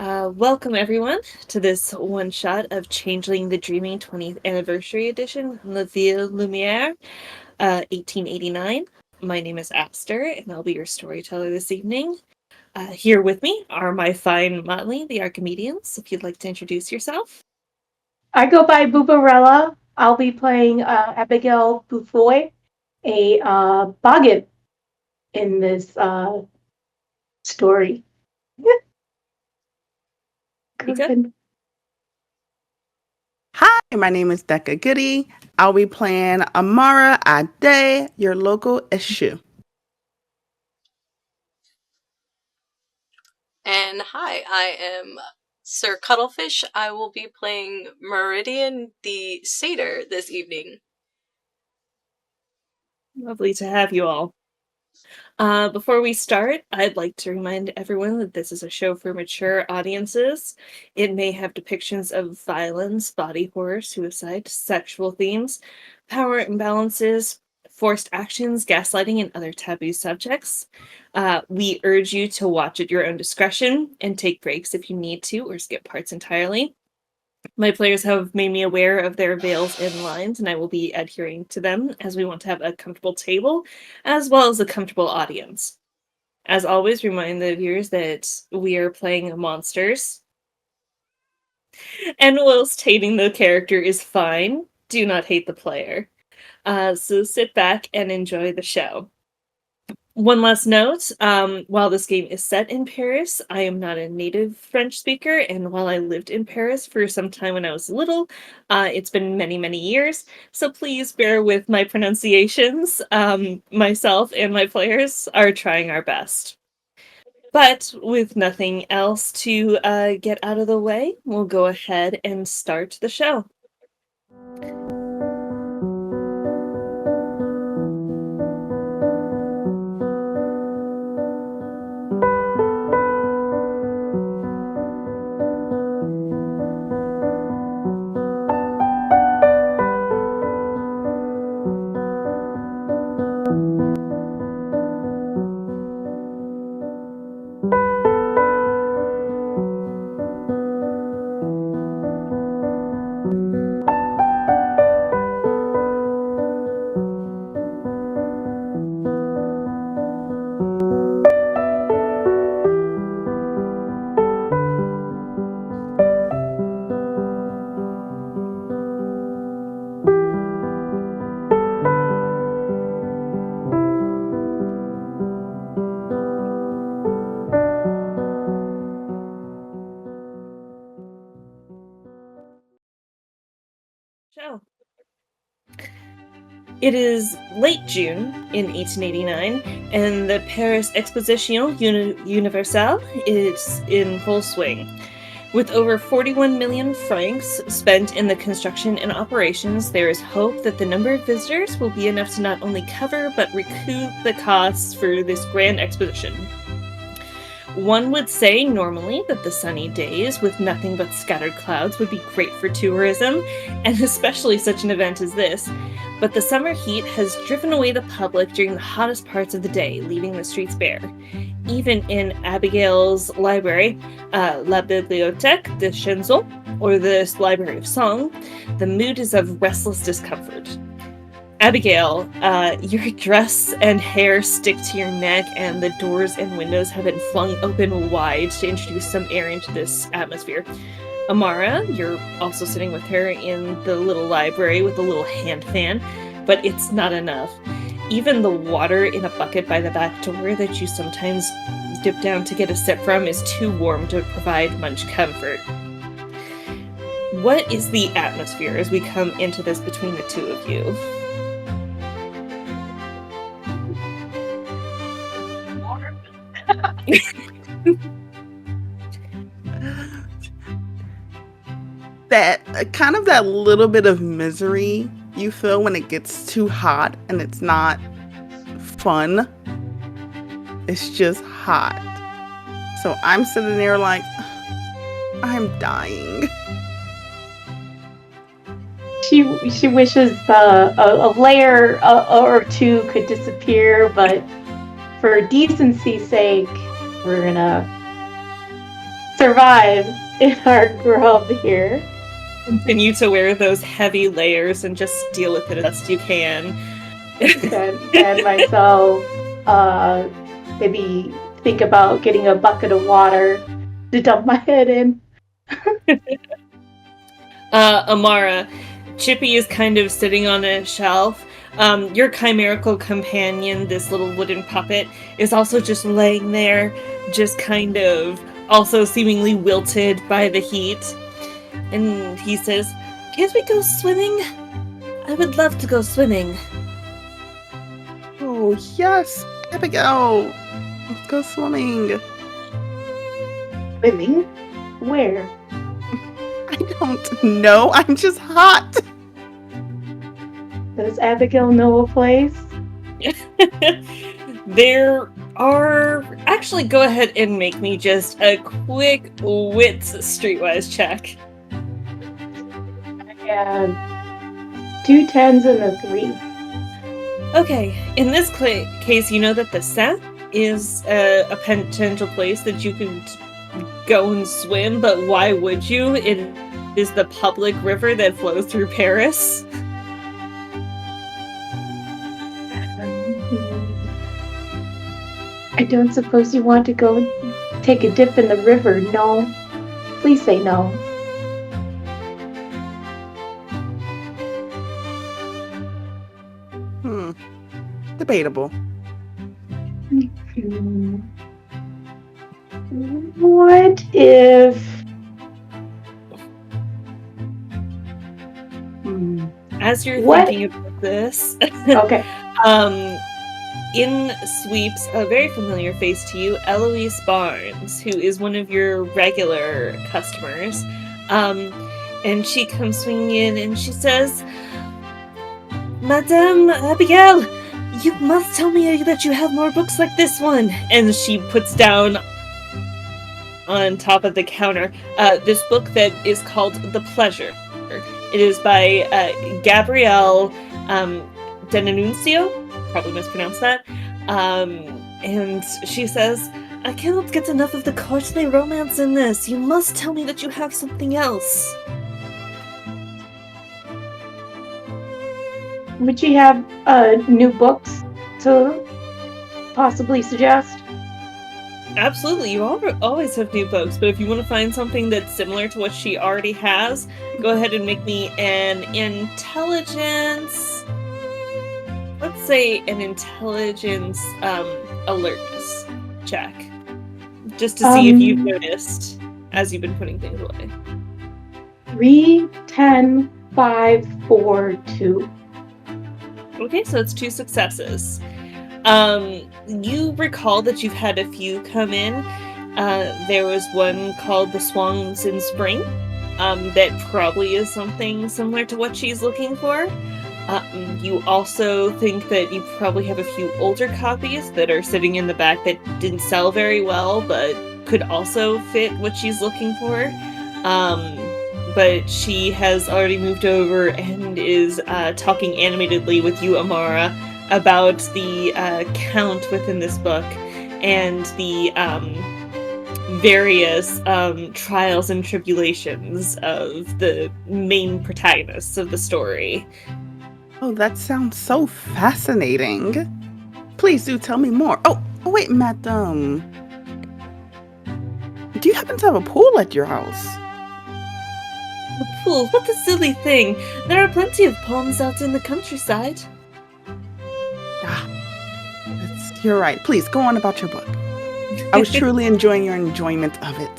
Welcome everyone to this one shot of Changeling the Dreaming 20th Anniversary Edition from the Ville Lumiere, 1889. My name is Aster, and I'll be your storyteller this evening. Here with me are my fine motley, the Archimedians, if you'd like to introduce yourself. I go by Bubarella. I'll be playing Abigail Buffoy, a Boggin in this story. Go Mika? ahead. Hi, my name is Decca Goody. I'll be playing Amara Ade, your local issue. And hi, I am Sir Cuttlefish. I will be playing Meridian the Satyr this evening. Lovely to have you all. Before we start, I'd like to remind everyone that this is a show for mature audiences. It may have depictions of violence, body horror, suicide, sexual themes, power imbalances, forced actions, gaslighting, and other taboo subjects. We urge you to watch at your own discretion and take breaks if you need to or skip parts entirely. My players have made me aware of their veils and lines, and I will be adhering to them as we want to have a comfortable table as well as a comfortable audience. As always, remind the viewers that we are playing monsters. And whilst hating the character is fine, do not hate the player. So sit back and enjoy the show. One last note, while this game is set in Paris, I am not a native French speaker, and while I lived in Paris for some time when I was little, it's been many, many years, so please bear with my pronunciations. Myself and my players are trying our best. But with nothing else to get out of the way, we'll go ahead and start the show. Show. It is late June in 1889, and the Paris Exposition Universelle is in full swing. With over 41 million francs spent in the construction and operations, there is hope that the number of visitors will be enough to not only cover but recoup the costs for this grand exposition. One would say normally that the sunny days with nothing but scattered clouds would be great for tourism, and especially such an event as this. But the summer heat has driven away the public during the hottest parts of the day, leaving the streets bare. Even in Abigail's library, La Bibliothèque de Changeling, or the Library of Song, the mood is of restless discomfort. Abigail, your dress and hair stick to your neck, and the doors and windows have been flung open wide to introduce some air into this atmosphere. Amara, you're also sitting with her in the little library with a little hand fan, but it's not enough. Even the water in a bucket by the back door that you sometimes dip down to get a sip from is too warm to provide much comfort. What is the atmosphere as we come into this between the two of you? that little bit of misery you feel when it gets too hot and it's not fun. It's just hot. So I'm sitting there like, I'm dying. She wishes a layer or two could disappear, but for decency's sake, we're gonna survive in our grub here. Continue to wear those heavy layers and just deal with it as best you can. And myself, maybe think about getting a bucket of water to dump my head in. Amara, Chippy is kind of sitting on a shelf. Your chimerical companion, this little wooden puppet, is also just laying there, just kind of also seemingly wilted by the heat. And he says, "Can't we go swimming? I would love to go swimming." Oh, yes, Abigail. Let's go swimming. Swimming? Where? I don't know. I'm just hot. Does Abigail know a place? There are... Actually, go ahead and make me just a quick wits streetwise check. I have 2 10s and a 3. Okay, in this case, you know that the Seth is a potential place that you can go and swim, but why would you? It is the public river that flows through Paris. I don't suppose you want to go take a dip in the river, no? Please say no. Debatable. What if... As you're What? thinking about this, Okay. in sweeps a very familiar face to you, Eloise Barnes, who is one of your regular customers. And she comes swinging in and she says, "Madame Abigail, you must tell me that you have more books like this one." And she puts down on top of the counter this book that is called The Pleasure. It is by Gabrielle D'Annunzio, probably mispronounced that. And she says, "I cannot get enough of the courtly romance in this. You must tell me that you have something else." Would you have new books to possibly suggest? Absolutely, you always have new books, but if you want to find something that's similar to what she already has, go ahead and make me an intelligence... Let's say an intelligence alertness check. Just to see if you've noticed as you've been putting things away. 3, 10, 5, 4, 2. Okay, so it's 2 successes. You recall that you've had a few come in. There was one called The Swans in Spring. That probably is something similar to what she's looking for. You also think that you probably have a few older copies that are sitting in the back that didn't sell very well, but could also fit what she's looking for. But she has already moved over and is talking animatedly with you, Amara, about the count within this book and the various trials and tribulations of the main protagonists of the story. Oh, that sounds so fascinating. Please do tell me more. Oh, wait, madam. Do you happen to have a pool at your house? A pool? What a silly thing! There are plenty of ponds out in the countryside. You're right. Please, go on about your book. I was truly enjoying your enjoyment of it.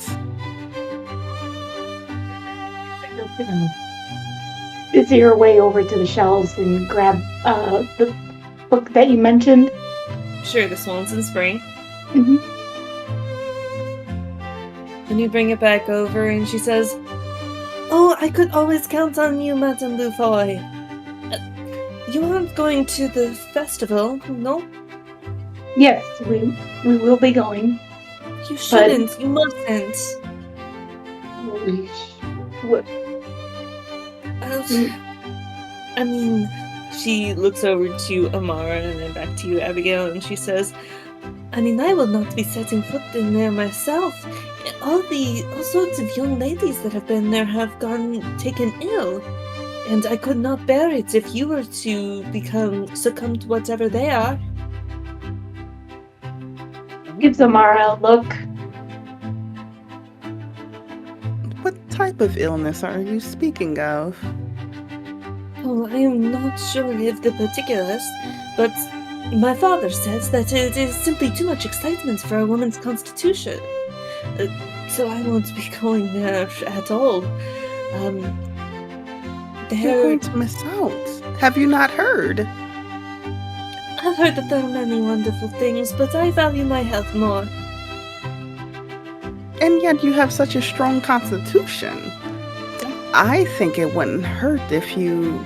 Busy your way over to the shelves and grab the book that you mentioned. Sure, The Swans in Spring. Mm-hmm. And you bring it back over and she says, "Oh, I could always count on you, Madame Beaufoy. You aren't going to the festival, no?" Yes, we will be going. You shouldn't. You mustn't. What? I mean, she looks over to Amara and then back to you, Abigail, and she says, I mean, I will not be setting foot in there myself. All sorts of young ladies that have been there have taken ill. And I could not bear it if you were to succumb to whatever they are. Gives Amara a look. What type of illness are you speaking of? Oh, I am not sure of the particulars, but my father says that it is simply too much excitement for a woman's constitution. So I won't be going there at all. You're going to miss out. Have you not heard? I've heard that there are many wonderful things, but I value my health more. And yet you have such a strong constitution. I think it wouldn't hurt if you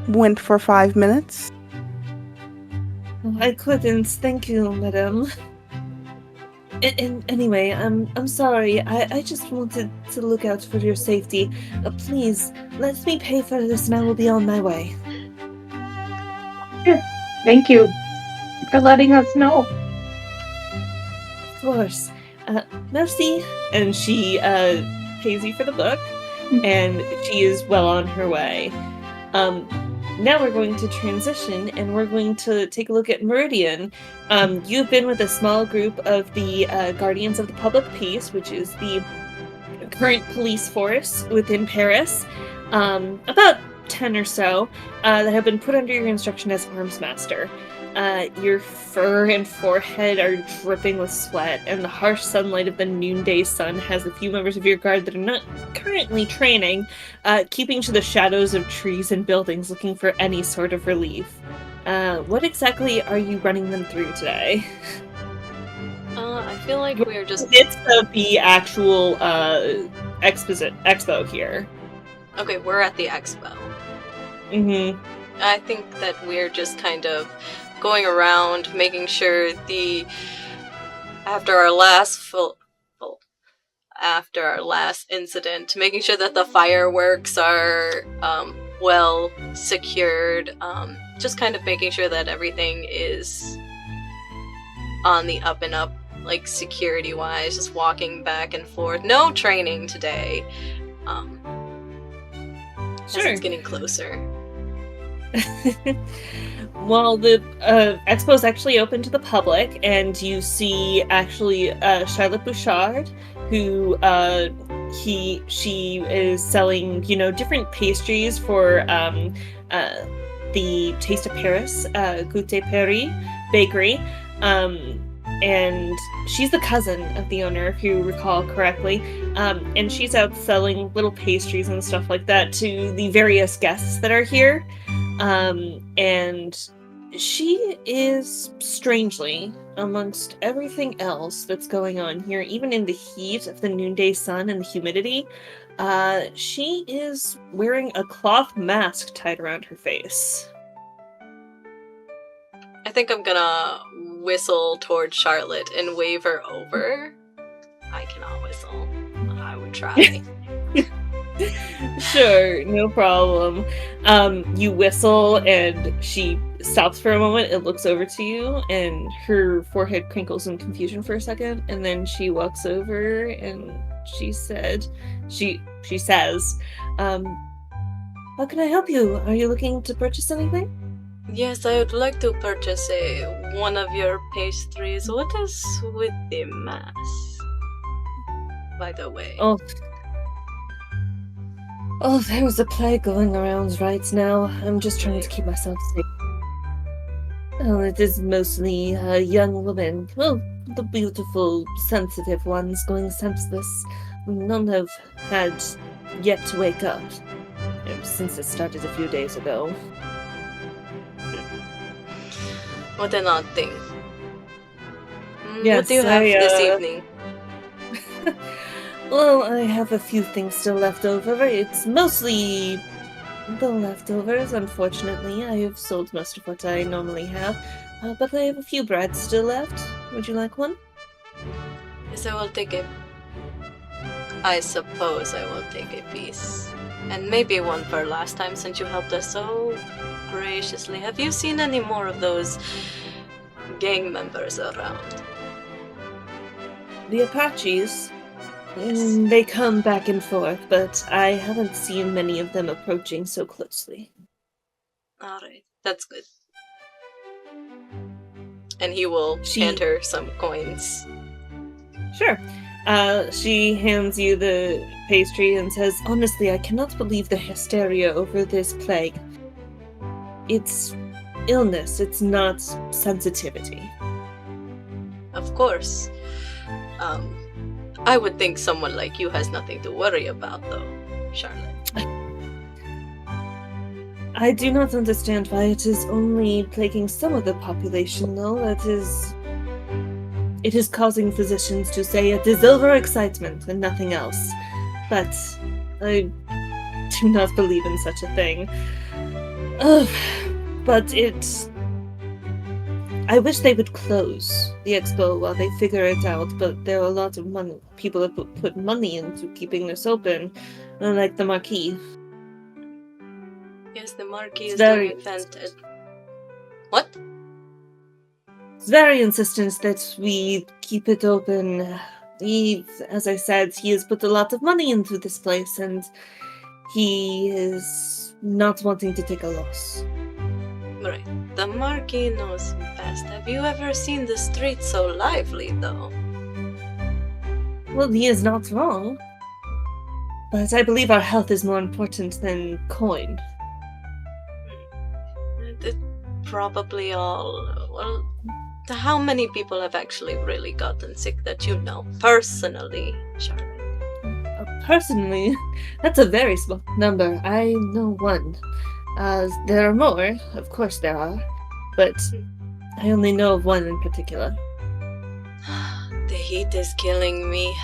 went for 5 minutes. Oh, I couldn't, thank you, madam. Anyway, I'm sorry. I just wanted to look out for your safety. Please, let me pay for this and I will be on my way. Thank you for letting us know. Of course. Merci. And she pays you for the book, and she is well on her way. Now we're going to transition, and we're going to take a look at Meridian. You've been with a small group of the Guardians of the Public Peace, which is the current police force within Paris. About 10 or so that have been put under your instruction as arms master. Your fur and forehead are dripping with sweat, and the harsh sunlight of the noonday sun has a few members of your guard that are not currently training, keeping to the shadows of trees and buildings looking for any sort of relief. What exactly are you running them through today? I feel like we're just... It's the actual expo here. Okay, we're at the expo. Mm-hmm. I think that we're just kind of going around making sure after our last incident, making sure that the fireworks are well secured, just kind of making sure that everything is on the up and up, like security wise, just walking back and forth. No training today. Sure. It's getting closer. Well, the expo is actually open to the public, and you see actually Charlotte Bouchard, who she is selling, different pastries for the Taste of Paris, Goûter Paris bakery, and she's the cousin of the owner, if you recall correctly, and she's out selling little pastries and stuff like that to the various guests that are here. And she is, strangely, amongst everything else that's going on here, even in the heat of the noonday sun and the humidity, she is wearing a cloth mask tied around her face. I think I'm gonna whistle towards Charlotte and wave her over. I cannot whistle. I would try. Sure, no problem. You whistle and she stops for a moment and looks over to you, and her forehead crinkles in confusion for a second, and then she walks over and she says, how can I help you? Are you looking to purchase anything? Yes, I would like to purchase one of your pastries. What is with the mask, by the way? Oh, there's a plague going around right now. I'm just trying to keep myself safe. Oh, it is mostly young women. Well, the beautiful, sensitive ones going senseless. None have had yet to wake up, since it started a few days ago. What an odd thing. Yes, what do you have this evening? Well, I have a few things still left over. It's mostly the leftovers, unfortunately. I have sold most of what I normally have, but I have a few breads still left. Would you like one? Yes, I will take it. I suppose I will take a piece. And maybe one for last time since you helped us so graciously. Have you seen any more of those gang members around? The Apaches, Yes. they come back and forth, but I haven't seen many of them approaching so closely. Alright, that's good. And he will She- hand her some coins. Sure. She hands you the pastry and says, "Honestly, I cannot believe the hysteria over this plague. It's illness, it's not sensitivity." Of course. I would think someone like you has nothing to worry about, though, Charlotte. I do not understand why it is only plaguing some of the population, though. It is causing physicians to say it is overexcitement and nothing else. But I do not believe in such a thing. Ugh, but I wish they would close the expo while they figure it out, but there are a lot of people that put money into keeping this open, like the Marquis. Yes, the Marquis It's is very- doing fantastic. What? It's very insistent that we keep it open. As I said, he has put a lot of money into this place, and he is not wanting to take a loss. Right. The Marquis knows best. Have you ever seen the streets so lively, though? Well, he is not wrong. But I believe our health is more important than coin. It probably all. Well, how many people have actually really gotten sick that you know personally, Charlotte? Personally, that's a very small number. I know one. There are more, of course there are, but I only know of one in particular. The heat is killing me.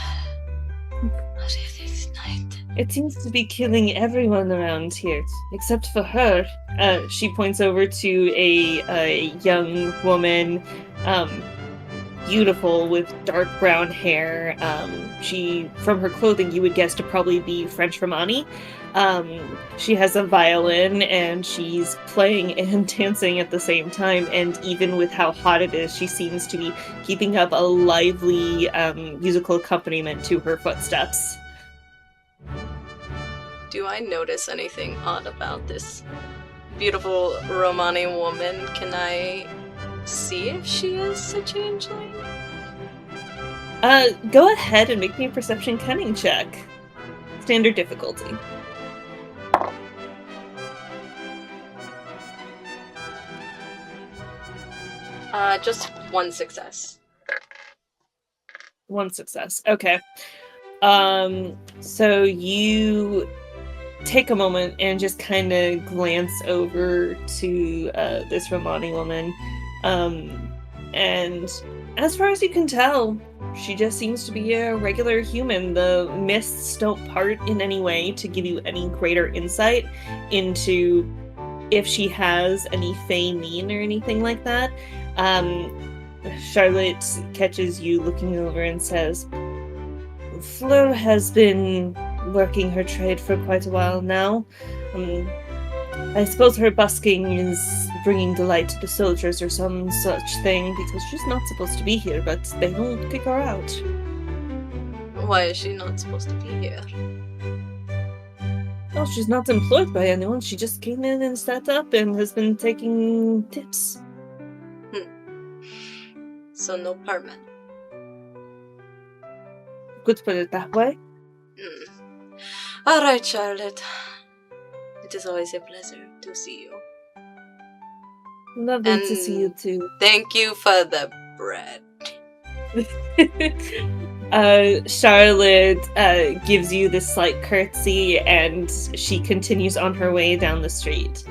This night. It seems to be killing everyone around here, except for her. She points over to a young woman, beautiful with dark brown hair. She, from her clothing, you would guess to probably be French Romani. She has a violin and she's playing and dancing at the same time, and even with how hot it is, she seems to be keeping up a lively musical accompaniment to her footsteps. Do I notice anything odd about this beautiful Romani woman? Can I see if she is a changeling? Go ahead and make me a perception cunning check. Standard difficulty. Just one success. One success. Okay. So you take a moment and just kind of glance over to this Romani woman. And as far as you can tell, she just seems to be a regular human. The mists don't part in any way to give you any greater insight into if she has any fey mien or anything like that. Charlotte catches you looking over and says, "Fleur has been working her trade for quite a while now. I suppose her busking is bringing delight to the soldiers or some such thing, because she's not supposed to be here, but they won't kick her out." Why is she not supposed to be here? Well, she's not employed by anyone. She just came in and sat up and has been taking tips. So no permit. Could put it that way. Alright, Charlotte. It is always a pleasure to see you. Lovely to And- see you too. Thank you for the bread. Charlotte gives you this slight curtsy and she continues on her way down the street.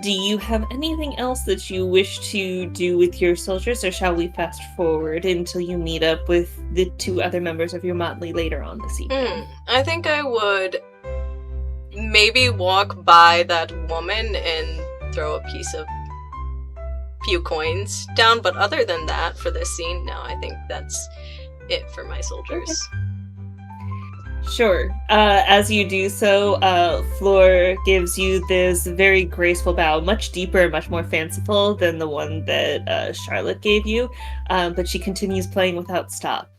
Do you have anything else that you wish to do with your soldiers, or shall we fast forward until you meet up with the two other members of your motley later on this evening? I think I would maybe walk by that woman and throw a few coins down, but other than that, for this scene, no, I think that's it for my soldiers. Sure. As you do so, Floor gives you this very graceful bow, much deeper and much more fanciful than the one that Charlotte gave you, but she continues playing without stop.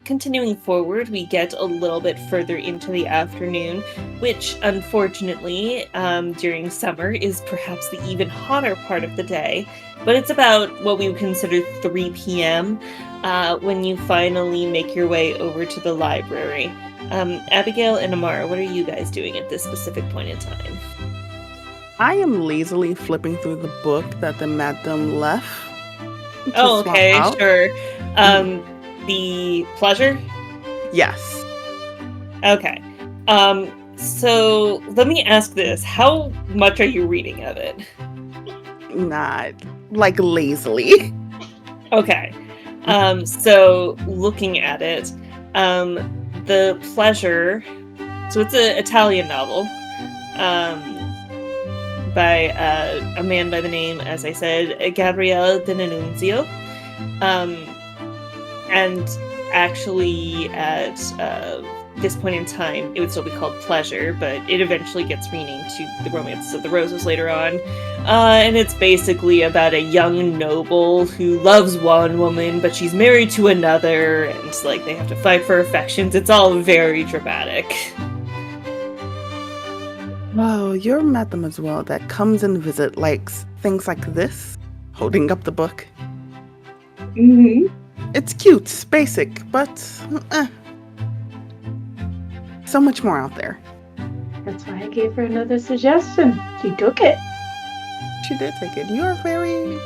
Continuing forward, we get a little bit further into the afternoon, which unfortunately, during summer, is perhaps the even hotter part of the day. But it's about what we would consider 3 p.m. When you finally make your way over to the library. Abigail and Amara, what are you guys doing at this specific point in time? I am lazily flipping through the book that the madam left. to Oh, swap okay, out. sure. The pleasure? Yes. Okay. So let me ask this. How much are you reading of it? Not like lazily. Okay. So looking at it, the pleasure. So it's an Italian novel, by a man by the name, as I said, Gabriele D'Annunzio. And actually, at this point in time, it would still be called Pleasure, but it eventually gets renamed to The Romance of the Roses later on. And it's basically about a young noble who loves one woman, but she's married to another, and like they have to fight for affections. It's all very dramatic. Oh, your mademoiselle that comes and visit likes things like this, holding up the book. Mm-hmm. It's cute, it's basic, but so much more out there. That's why I gave her another suggestion. She took it. She did take it. You are very...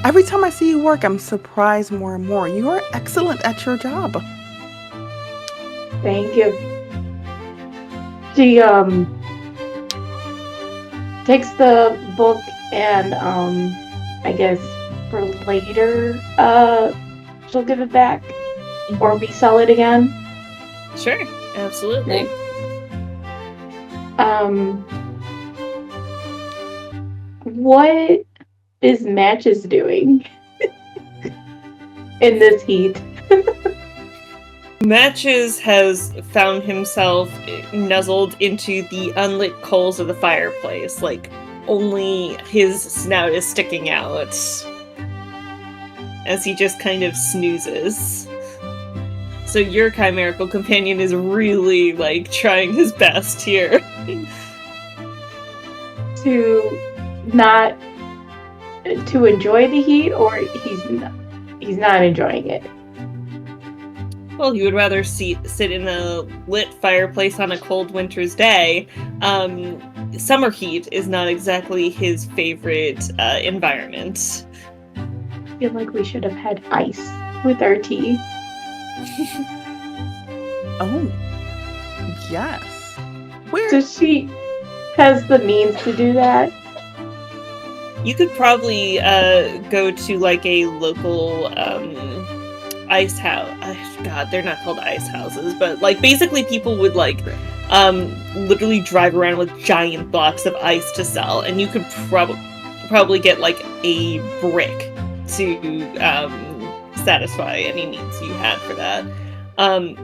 Every time I see you work, I'm surprised more and more. You are excellent at your job. Thank you. She takes the book and I guess for later she'll give it back or resell it again. Sure, absolutely. What is Matches doing in this heat? Matches has found himself nuzzled into the unlit coals of the fireplace, like only his snout is sticking out as he just kind of snoozes. So your chimerical companion is really like trying his best here. to enjoy the heat, or he's not enjoying it. Well, he would rather sit in a lit fireplace on a cold winter's day. Summer heat is not exactly his favorite environment. I feel like we should have had ice with our tea. Oh, yes. Where? Does she has the means to do that? You could probably go to like a local ice house. God, they're not called ice houses, but like basically people would like literally drive around with giant blocks of ice to sell, and you could probably get like a brick to satisfy any needs you had for that.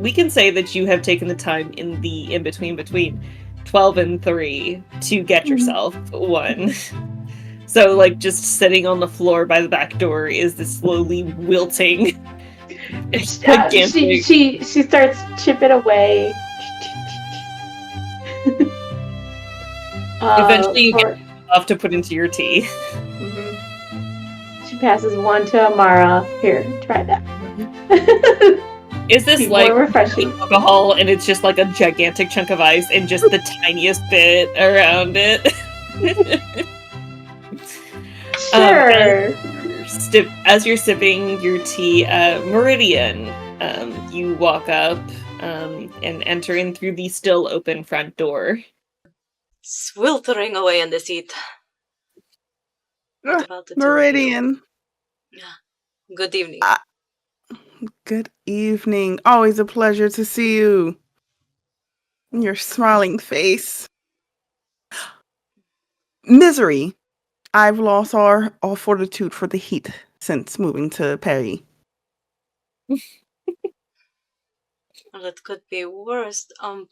We can say that you have taken the time in the in-between between 12 and 3 to get yourself one. So, like, just sitting on the floor by the back door is this slowly wilting. She starts chipping away. Eventually, you get enough to put into your tea. She passes one to Amara. Here, try that. Is this Be like more refreshing alcohol, and it's just like a gigantic chunk of ice, and just the tiniest bit around it? Sure. As you're sipping your tea, Meridian, you walk up and enter in through the still open front door. Sweltering away in the heat. What about the two of you? Meridian. Good evening. Good evening. Always a pleasure to see you. Your smiling face. Misery. I've lost all fortitude for the heat since moving to Paris. Well, it could be worse. I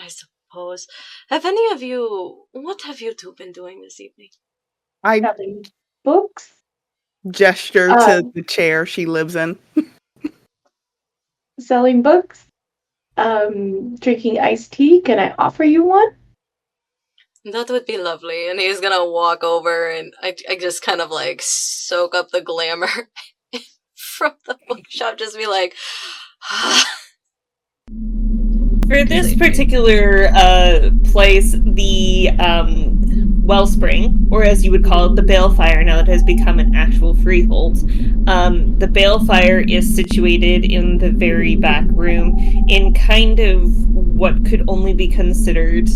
suppose. Have any of you... What have you two been doing this evening? I Selling books. gesture to the chair she lives in. Selling books. Drinking iced tea. Can I offer you one? That would be lovely. And he's gonna walk over and I just kind of like soak up the glamour from the bookshop. Just be like... For this particular place, the wellspring, or as you would call it, the balefire, now that it has become an actual freehold, the balefire is situated in the very back room in kind of what could only be considered,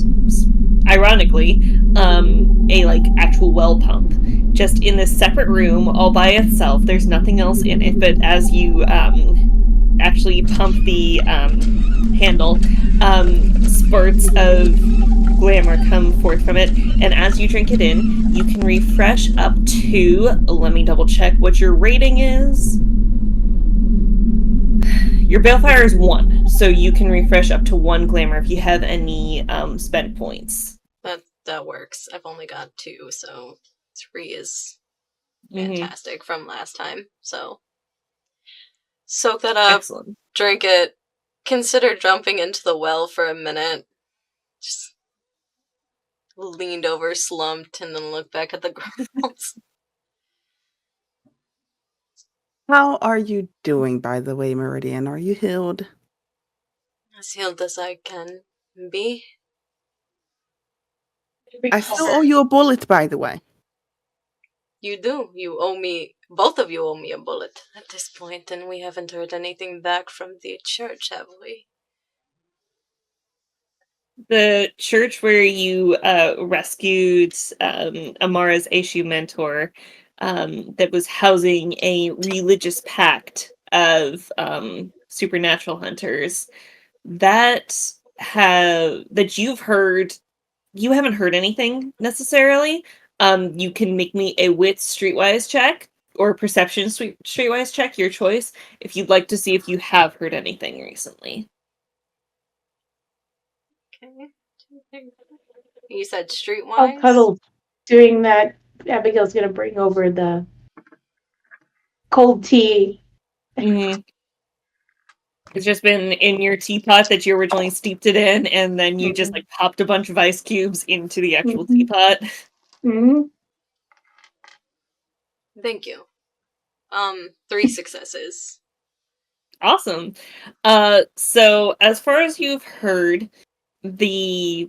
ironically, a like actual well pump. Just in this separate room, all by itself. There's nothing else in it, but as you actually pump the handle, spurts of glamour come forth from it, and as you drink it in, you can refresh up to, let me double check what your rating is. Your balefire is 1, so you can refresh up to 1 glamour if you have any spent points. That works. I've only got 2, so 3 is fantastic from last time. So soak that up. Excellent. Drink it. Consider jumping into the well for a minute. Just leaned over, slumped, and then looked back at the girls. How are you doing, by the way, Meridian? Are you healed? As healed as I can be. I still owe you a bullet, by the way. You do. You owe me... Both of you owe me a bullet at this point, and we haven't heard anything back from the church, have we? The church where you rescued Amara's Aishu mentor, that was housing a religious pact of supernatural hunters that you've heard. You haven't heard anything necessarily. You can make me a wit streetwise check or perception streetwise check, your choice, if you'd like to see if you have heard anything recently. Okay. You said streetwise? I'll cuddle doing that. Abigail's gonna bring over the cold tea. Mm-hmm. It's just been in your teapot that you originally steeped it in, and then you just like popped a bunch of ice cubes into the actual teapot. Mm-hmm. Thank you. 3 successes. Awesome. So as far as you've heard, the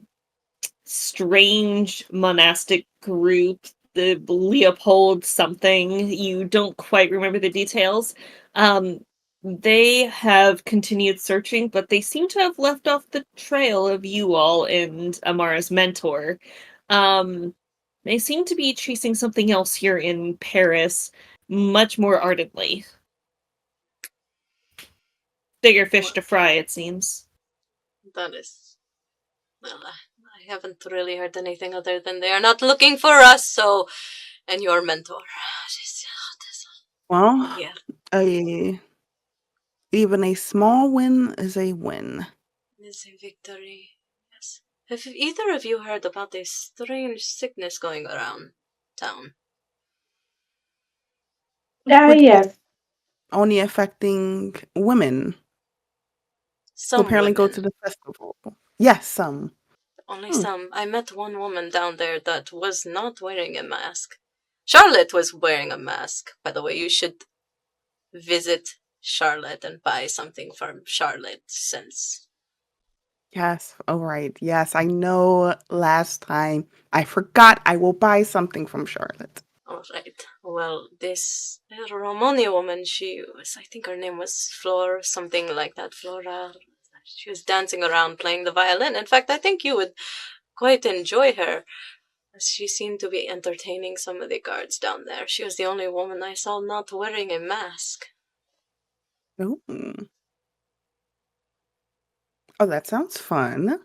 strange monastic group, the Leopold something, you don't quite remember the details. They have continued searching, but they seem to have left off the trail of you all and Amara's mentor. They seem to be chasing something else here in Paris much more ardently. Bigger fish to fry, it seems. That is... Well, I haven't really heard anything other than they are not looking for us, so... And your mentor. Well, yeah. Even a small win is a win. It's a victory. Yes. Have either of you heard about this strange sickness going around town? Yes. Only affecting women Some who apparently women. go to the festival. Yes, some. Only some. I met one woman down there that was not wearing a mask. Charlotte was wearing a mask. By the way, you should visit Charlotte and buy something from Charlotte since... Yes, all right. Yes, I know last time I forgot I will buy something from Charlotte. All right. Well, this Romani woman, I think her name was Flora, something like that. Flora. She was dancing around playing the violin. In fact, I think you would quite enjoy her. She seemed to be entertaining some of the guards down there. She was the only woman I saw not wearing a mask. Oh. Oh, that sounds fun.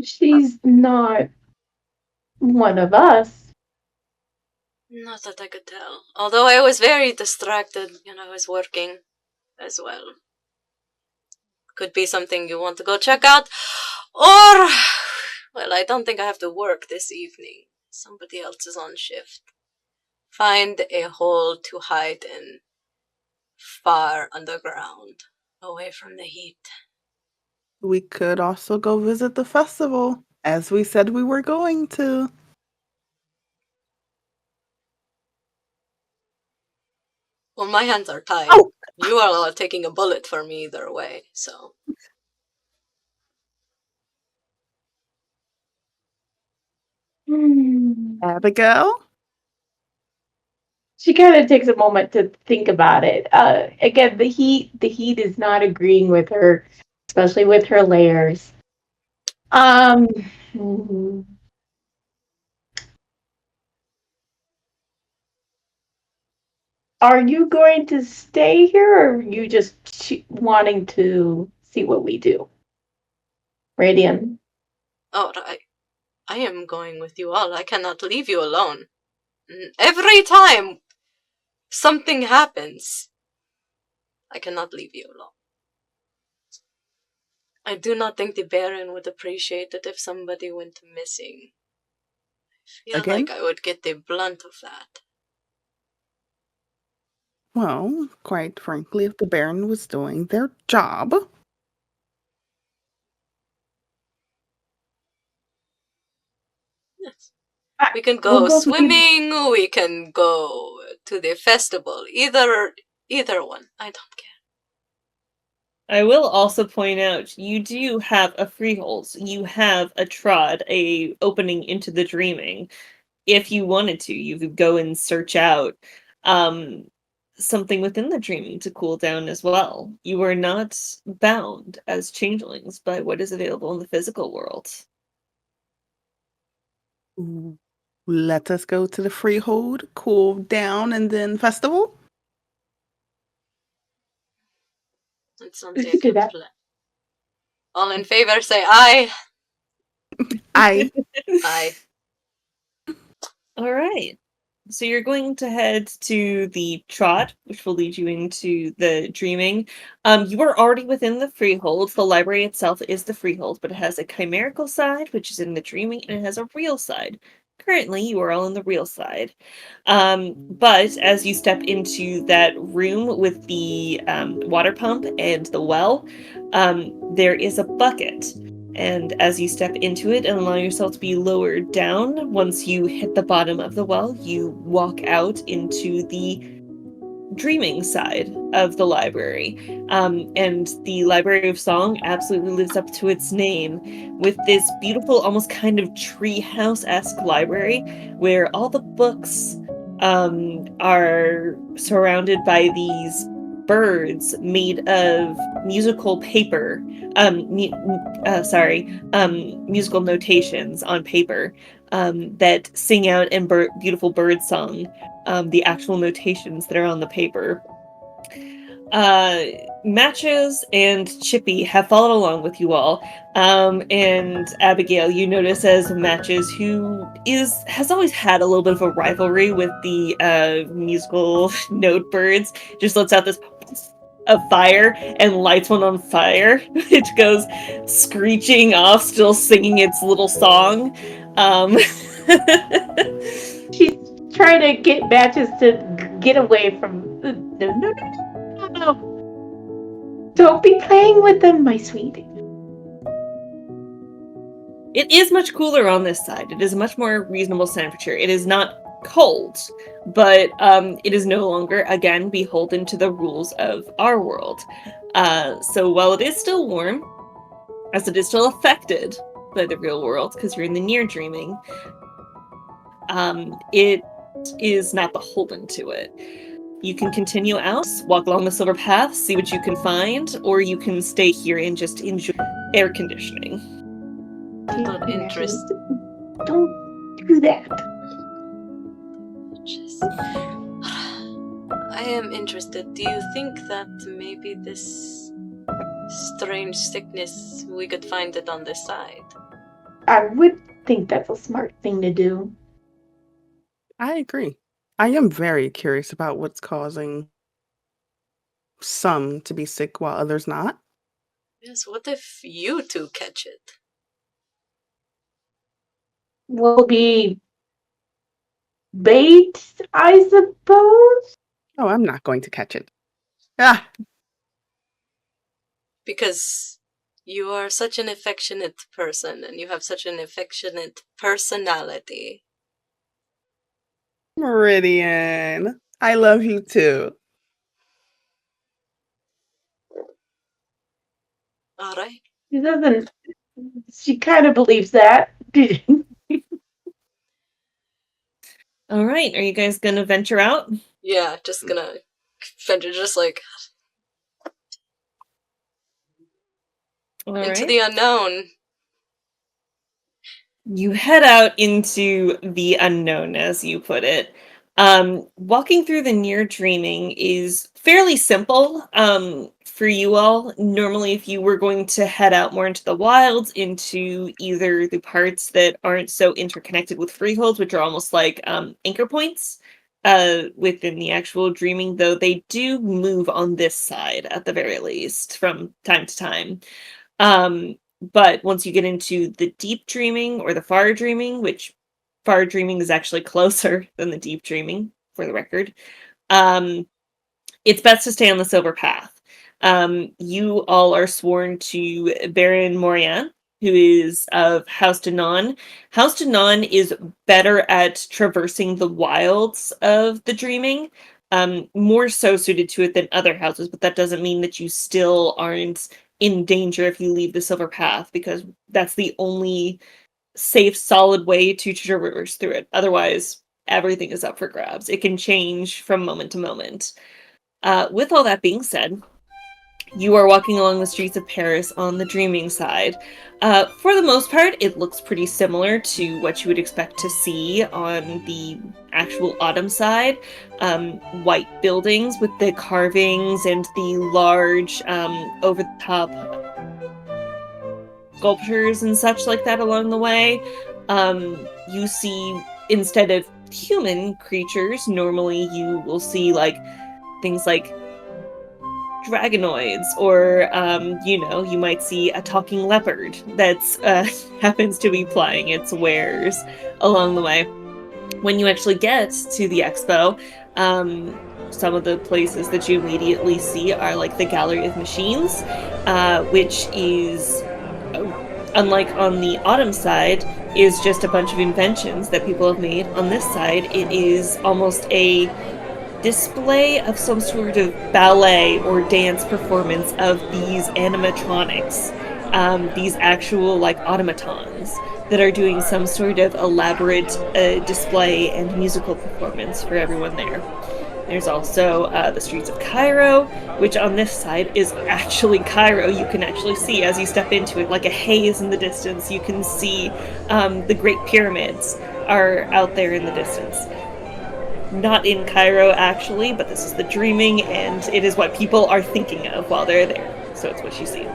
She's not one of us. Not that I could tell. Although I was very distracted and I was working as well. Could be something you want to go check out. Or, well, I don't think I have to work this evening. Somebody else is on shift. Find a hole to hide in far underground, away from the heat. We could also go visit the festival, as we said we were going to. Well, my hands are tied. Oh! You are taking a bullet for me either way, so. Abigail? She kind of takes a moment to think about it. Again, the heat is not agreeing with her, especially with her layers. Mhm. Are you going to stay here, or are you just wanting to see what we do? Radian. Oh, I am going with you all. I cannot leave you alone. Every time something happens, I cannot leave you alone. I do not think the Baron would appreciate it if somebody went missing. I feel Again? like I would get the blunt of that. Well, quite frankly, if the Baron was doing their job. Yes. Ah, We can we'll go go meet- swimming, we can go to the festival. Either one. I don't care. I will also point out, you do have a freehold. You have a trod, a opening into the dreaming. If you wanted to, you could go and search out something within the dreaming to cool down as well. You are not bound as changelings by what is available in the physical world. Ooh. Let us go to the freehold, cool down, and then festival? It sounds We like could do a that. plan. All in favor, say aye. I Aye. All right. So you're going to head to the trot, which will lead you into the dreaming. You are already within the freehold. The library itself is the freehold, but it has a chimerical side, which is in the dreaming, and it has a real side. Currently, you are all in the real side. But as you step into that room with the water pump and the well, there is a bucket. And as you step into it and allow yourself to be lowered down, once you hit the bottom of the well, you walk out into the dreaming side of the library. And the Library of Song absolutely lives up to its name with this beautiful, almost kind of treehouse-esque library where all the books are surrounded by these birds made of musical paper. Musical notations on paper that sing out in beautiful bird song. The actual notations that are on the paper. Matches and Chippy have followed along with you all. And Abigail, you notice as Matches, who has always had a little bit of a rivalry with the musical note birds, just lets out this of fire and lights one on fire. It goes screeching off, still singing its little song. She's trying to get Matches to get away from. No. Don't be playing with them, my sweetie. It is much cooler on this side. It is a much more reasonable temperature. It is not cold, but it is no longer, again, beholden to the rules of our world. So while it is still warm, as it is still affected by the real world, because you're in the near dreaming, it is not beholden to it. You can continue out, walk along the silver path, see what you can find, or you can stay here and just enjoy air conditioning. I don't interest. Don't do that. I am interested. Do you think that maybe this strange sickness, we could find it on this side? I would think that's a smart thing to do. agree. I am very curious about what's causing some to be sick while others not. Yes, what if you two catch it? Will be bait, I suppose. Oh, I'm not going to catch it. Ah, Because you are such an affectionate person and you have such an affectionate personality. Meridian. I love you too. Alright. She doesn't. She kind of believes that. All right, are you guys gonna venture out? Yeah, just gonna venture just like All into right. the unknown. You head out into the unknown, as you put it. Walking through the near dreaming is fairly simple for you all. Normally, if you were going to head out more into the wilds, into either the parts that aren't so interconnected with freeholds, which are almost like anchor points within the actual dreaming, though they do move on this side at the very least from time to time. But once you get into the deep dreaming or the far dreaming, which far dreaming is actually closer than the deep dreaming, for the record, um, it's best to stay on the silver path. You all are sworn to Baron Morian, who is of House Danon. House Danon is better at traversing the wilds of the dreaming, more so suited to it than other houses, but that doesn't mean that you still aren't in danger if you leave the silver path, because that's the only safe, solid way to traverse through it. Otherwise, everything is up for grabs. It can change from moment to moment. With all that being said, you are walking along the streets of Paris on the dreaming side. For the most part, it looks pretty similar to what you would expect to see on the actual autumn side. White buildings with the carvings and the large over-the-top sculptures and such like that along the way. You see, instead of human creatures, normally you will see like things like dragonoids, or you might see a talking leopard that's happens to be plying its wares along the way. When you actually get to the expo, some of the places that you immediately see are like the Gallery of Machines, which is, unlike on the autumn side, is just a bunch of inventions that people have made. On this side, it is almost a display of some sort of ballet or dance performance of these animatronics, these actual like automatons that are doing some sort of elaborate display and musical performance for everyone there. There's also the streets of Cairo, which on this side is actually Cairo. You can actually see as you step into it, like a haze in the distance. You can see the Great Pyramids are out there in the distance. Not in Cairo, actually, but this is the dreaming, and it is what people are thinking of while they're there. So it's what you see.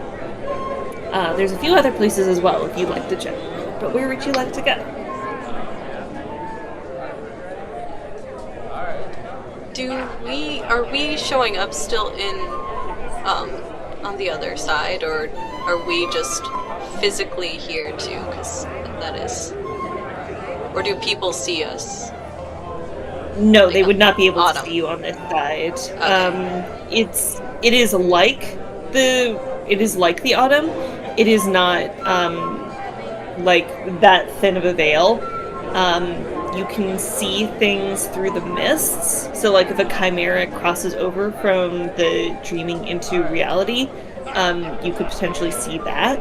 There's a few other places as well if you'd like to check. But where would you like to go? Are we showing up still in, on the other side, or are we just physically here too? Because that is... Or do people see us? No, Like they would not be able autumn. to see you on this side. Okay. It is like the autumn. It is not like that thin of a veil. You can see things through the mists. So like if a chimera crosses over from the dreaming into reality, you could potentially see that.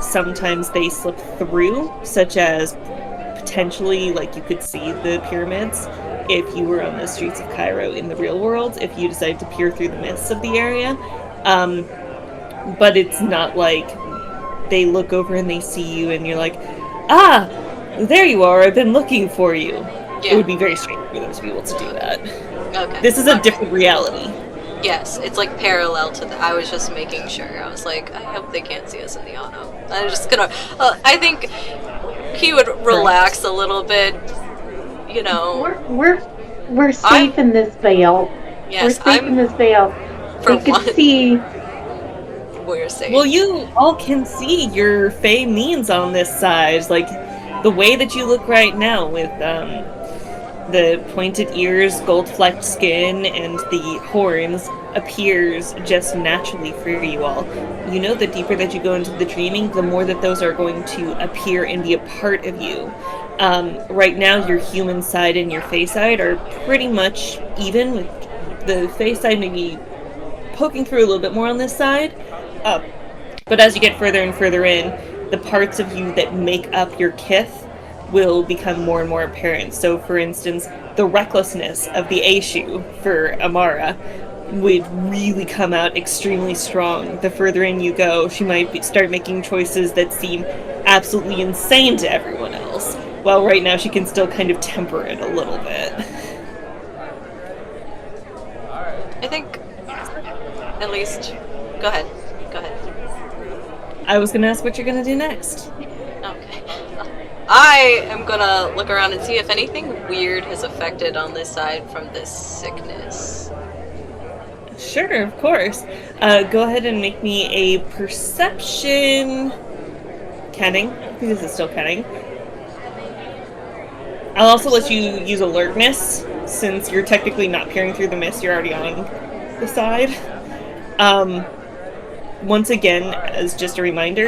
Sometimes they slip through, such as potentially like you could see the pyramids if you were on the streets of Cairo in the real world, if you decided to peer through the mists of the area. But it's not like they look over and they see you and you're like, ah, there you are, I've been looking for you. Yeah. It would be very strange for those people to do that. Okay. This is a different reality. Yes, it's like parallel to I was just making sure. I was like, I hope they can't see us in the auto. I'm just gonna... I think he would relax a little bit you know, we're safe in this veil. yes, We're safe in this veil. for We can one, see. we're safe. Well, you all can see your fey means on this side, like the way that you look right now with the pointed ears, gold-flecked skin, and the horns appears just naturally for you all. You know, the deeper that you go into the dreaming, the more that those are going to appear and be a part of you. Right now, your human side and your fey side are pretty much even, with the fey side maybe poking through a little bit more on this side. But as you get further and further in, the parts of you that make up your kith will become more and more apparent. So, for instance, the recklessness of the Aishu for Amara would really come out extremely strong. The further in you go, she might start making choices that seem absolutely insane to everyone else. While right now she can still kind of temper it a little bit. I think, at least, go ahead. I was gonna ask what you're gonna do next. Okay. I am gonna look around and see if anything weird has affected on this side from this sickness. Sure, of course. Go ahead and make me a perception... Kenning. I think this is still Kenning. I'll also let you use alertness, since you're technically not peering through the mist, you're already on the side. Once again, as just a reminder,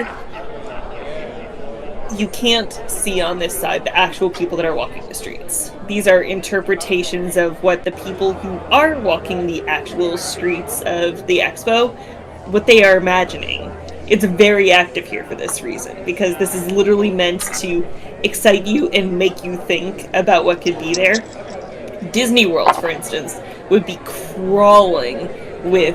you can't see on this side the actual people that are walking the streets. These are interpretations of what the people who are walking the actual streets of the expo, what they are imagining. It's very active here for this reason, because this is literally meant to excite you and make you think about what could be there. Disney World, for instance, would be crawling with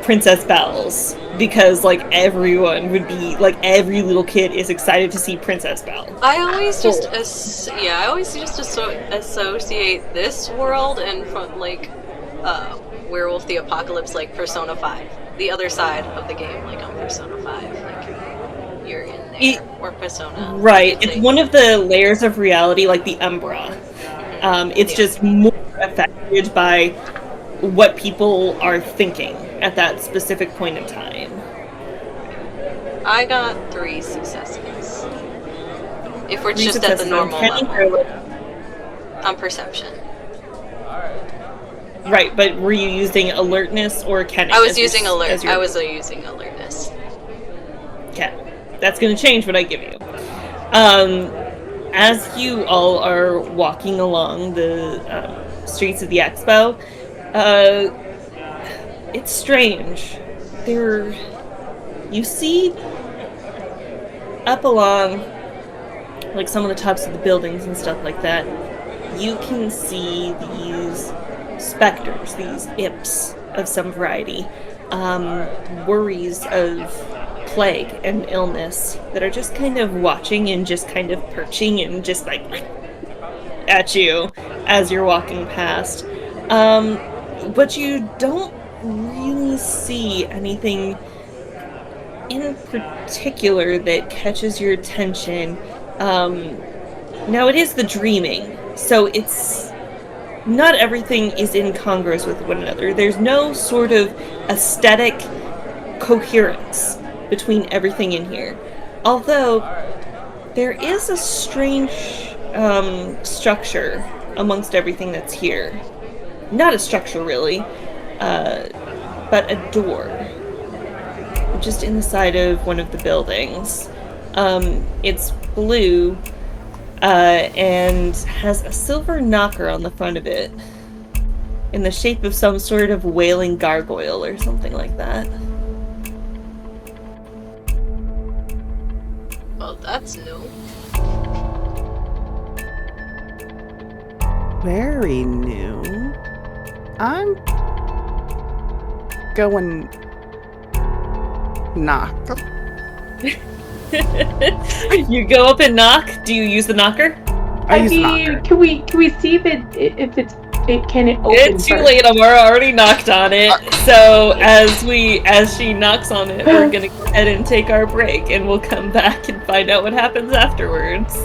Princess Belle's, because like everyone would be like, every little kid is excited to see Princess Belle. I always just associate this world and from like Werewolf the Apocalypse, like Persona 5, the other side of the game, like on Persona 5, like you're in there, or Persona. Right, it's one of the layers of reality, like the Umbra. It's just more affected by what people are thinking at that specific point in time. I got 3 successes. If we're 3 just at the successes normal on level. On perception. Right, but were you using alertness or Kenning? I was using using alertness. Okay. That's going to change what I give you. As you all are walking along the streets of the expo, it's strange. You see up along like some of the tops of the buildings and stuff like that, you can see these specters, these imps of some variety, worries of plague and illness that are just kind of watching and just kind of perching and just like at you as you're walking past. But you don't really see anything in particular that catches your attention. Now it is the dreaming, so it's not everything is incongruous with one another. There's no sort of aesthetic coherence between everything in here. Although there is a strange structure amongst everything that's here. Not a structure really, but a door. Just in the side of one of the buildings. It's blue and has a silver knocker on the front of it in the shape of some sort of wailing gargoyle or something like that. Well, that's new. Very new. I'm going knock. You go up and knock. Do you use the knocker? I use knocker. Can we see if it can open? It's too late. Amara already knocked on it. So as she knocks on it, we're gonna go ahead and take our break, and we'll come back and find out what happens afterwards.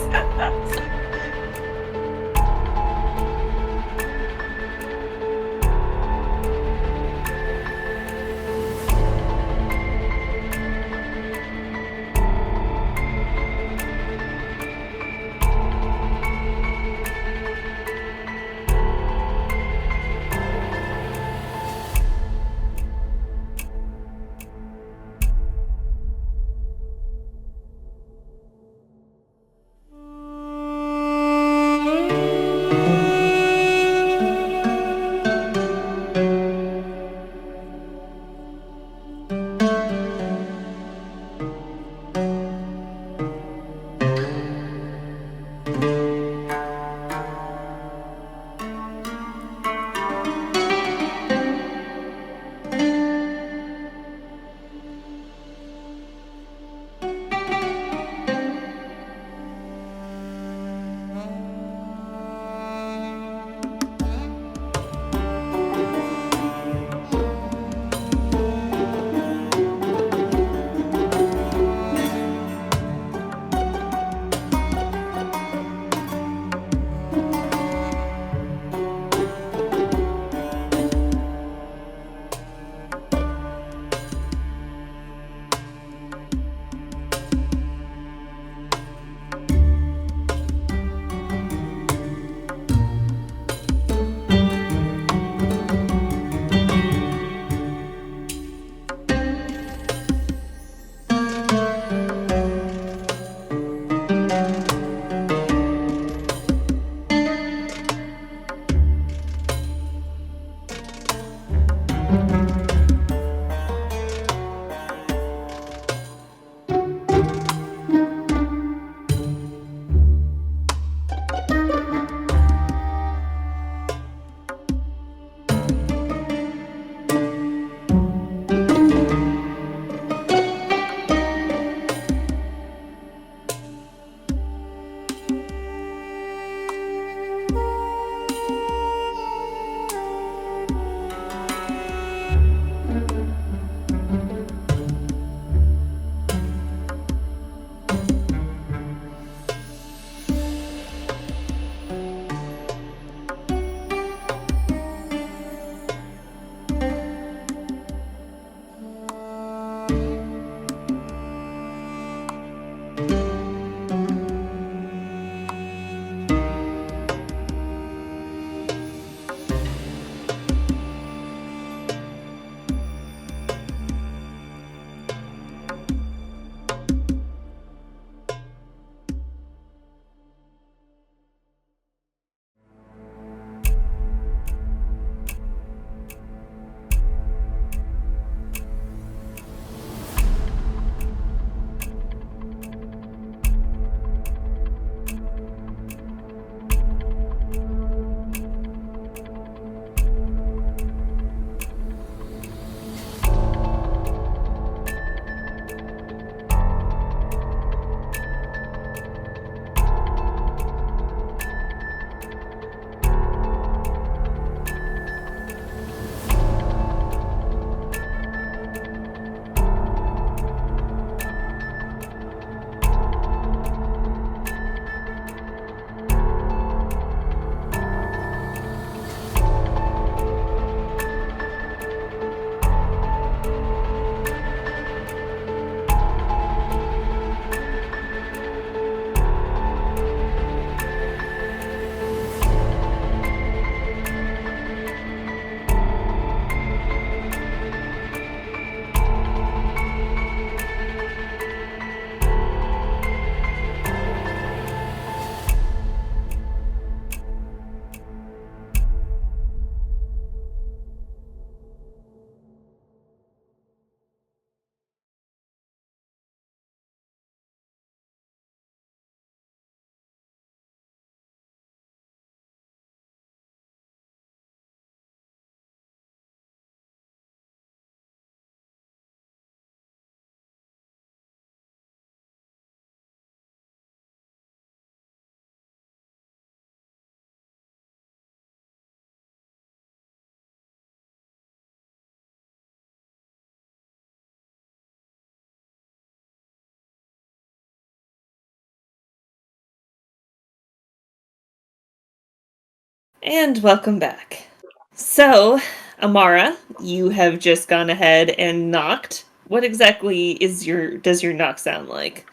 And welcome back. So, Amara, you have just gone ahead and knocked. What exactly does your knock sound like?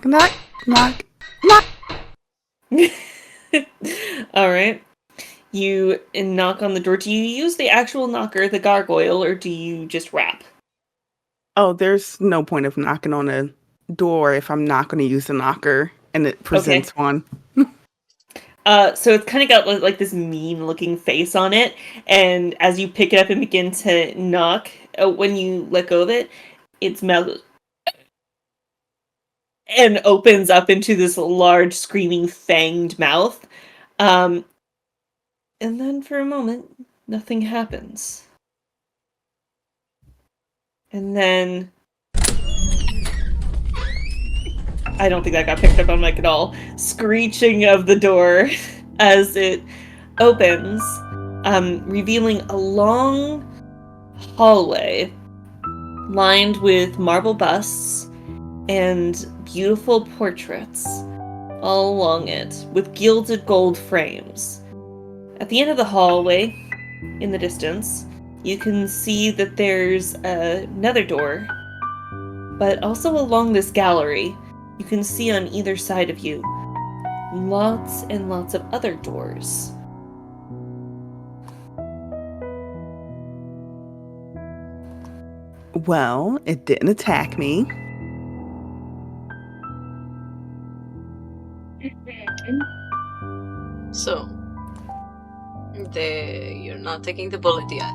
Knock, knock, knock. All right. You knock on the door. Do you use the actual knocker, the gargoyle, or do you just rap? Oh, there's no point of knocking on a door if I'm not going to use the knocker and it presents one. So it's kind of got like this mean-looking face on it, and as you pick it up and begin to knock, when you let go of it, its mouth and opens up into this large, screaming, fanged mouth. And then for a moment, nothing happens. And then I don't think that got picked up on mic at all. Screeching of the door as it opens, revealing a long hallway lined with marble busts and beautiful portraits all along it, with gilded gold frames. At the end of the hallway, in the distance, you can see that there's another door, but also along this gallery, you can see on either side of you lots and lots of other doors. Well, it didn't attack me. So, you're not taking the bullet yet.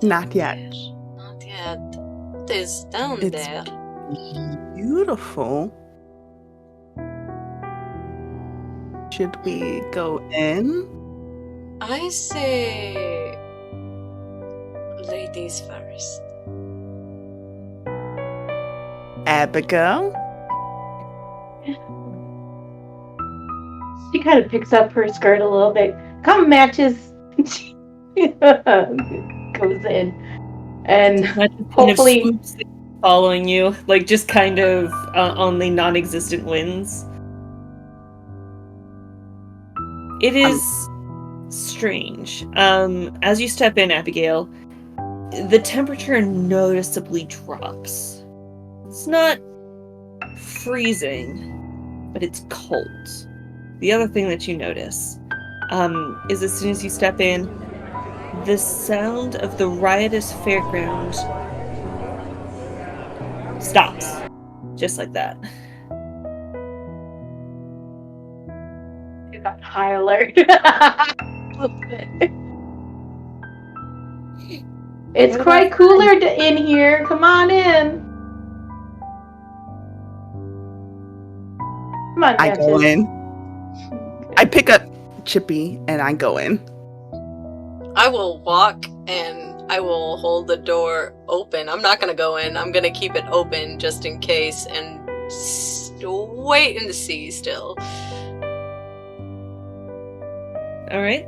Not yet. Not yet. What is down It's there? beautiful. Should we go in? I say ladies first. Abigail? She kind of picks up her skirt a little bit. Come, matches. Goes in. And hopefully kind of swoops in, following you, like just kind of on the non-existent winds. It is strange. As you step in, Abigail, the temperature noticeably drops. It's not freezing, but it's cold. The other thing that you notice is as soon as you step in, the sound of the riotous fairground stops. Just like that. you got high alert. It's What quite about- cooler in here. Come on in. Come on, I go matches. in. I pick up Chippy and I go in. I will walk and I will hold the door open. I'm not gonna go in. I'm gonna keep it open just in case and wait and see still. All right.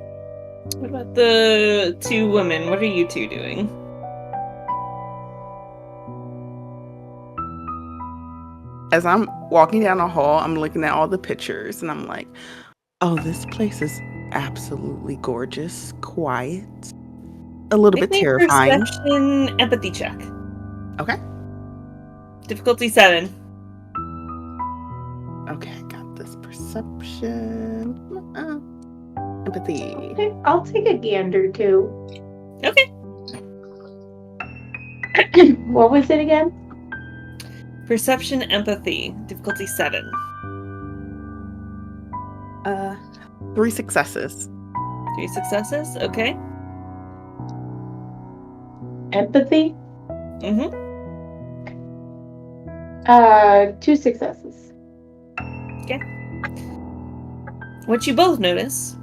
What about the two women? What are you two doing? As I'm walking down the hall, I'm looking at all the pictures and I'm like, oh, this place is absolutely gorgeous, quiet, a little bit Make me a terrifying. Perception empathy check. Okay. Difficulty 7. Okay, I got this perception. Empathy. Okay, I'll take a gander too. Okay. What was it again? Perception empathy. Difficulty 7. 3 successes. 3 successes. Okay. Empathy? Mm-hmm. 2 successes. What you both notice,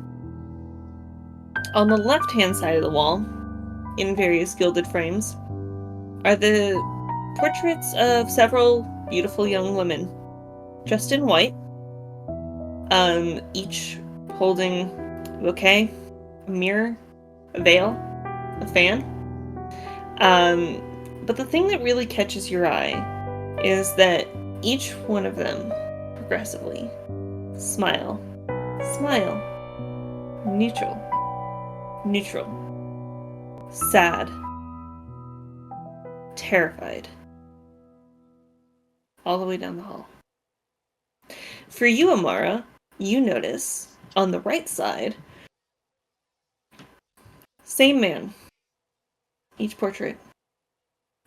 on the left-hand side of the wall, in various gilded frames, are the portraits of several beautiful young women, dressed in white, each holding a bouquet, a mirror, a veil, a fan. But the thing that really catches your eye is that each one of them progressively. Smile. Smile. Neutral. Neutral. Sad. Terrified. All the way down the hall. For you, Amara, you notice on the right side, same man. Each portrait.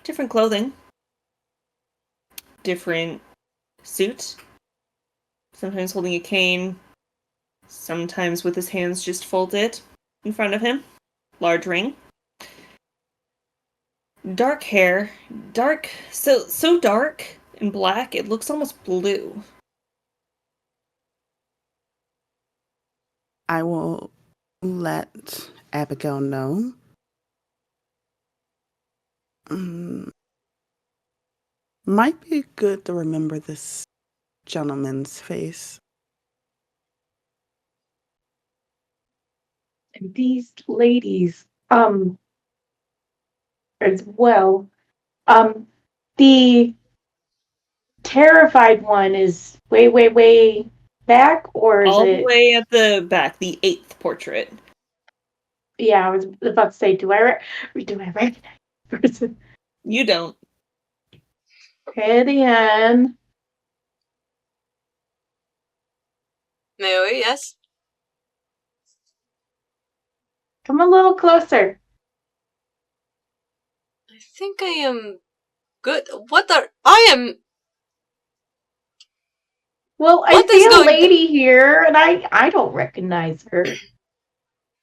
Different clothing. Different suit. Sometimes holding a cane. Sometimes with his hands just folded in front of him. Large ring. Dark hair. Dark. So dark and black, it looks almost blue. I will let Abigail know. Might be good to remember this gentleman's face. And these ladies, as well. The terrified one is way back, or is All the it? way at the back, the 8th portrait. Yeah, I was about to say, do I recognize the person? You don't. Okay, the end. Naoi, yes? Come a little closer. I think I am good. I am. Well, I What is see a going lady here, and I don't recognize her.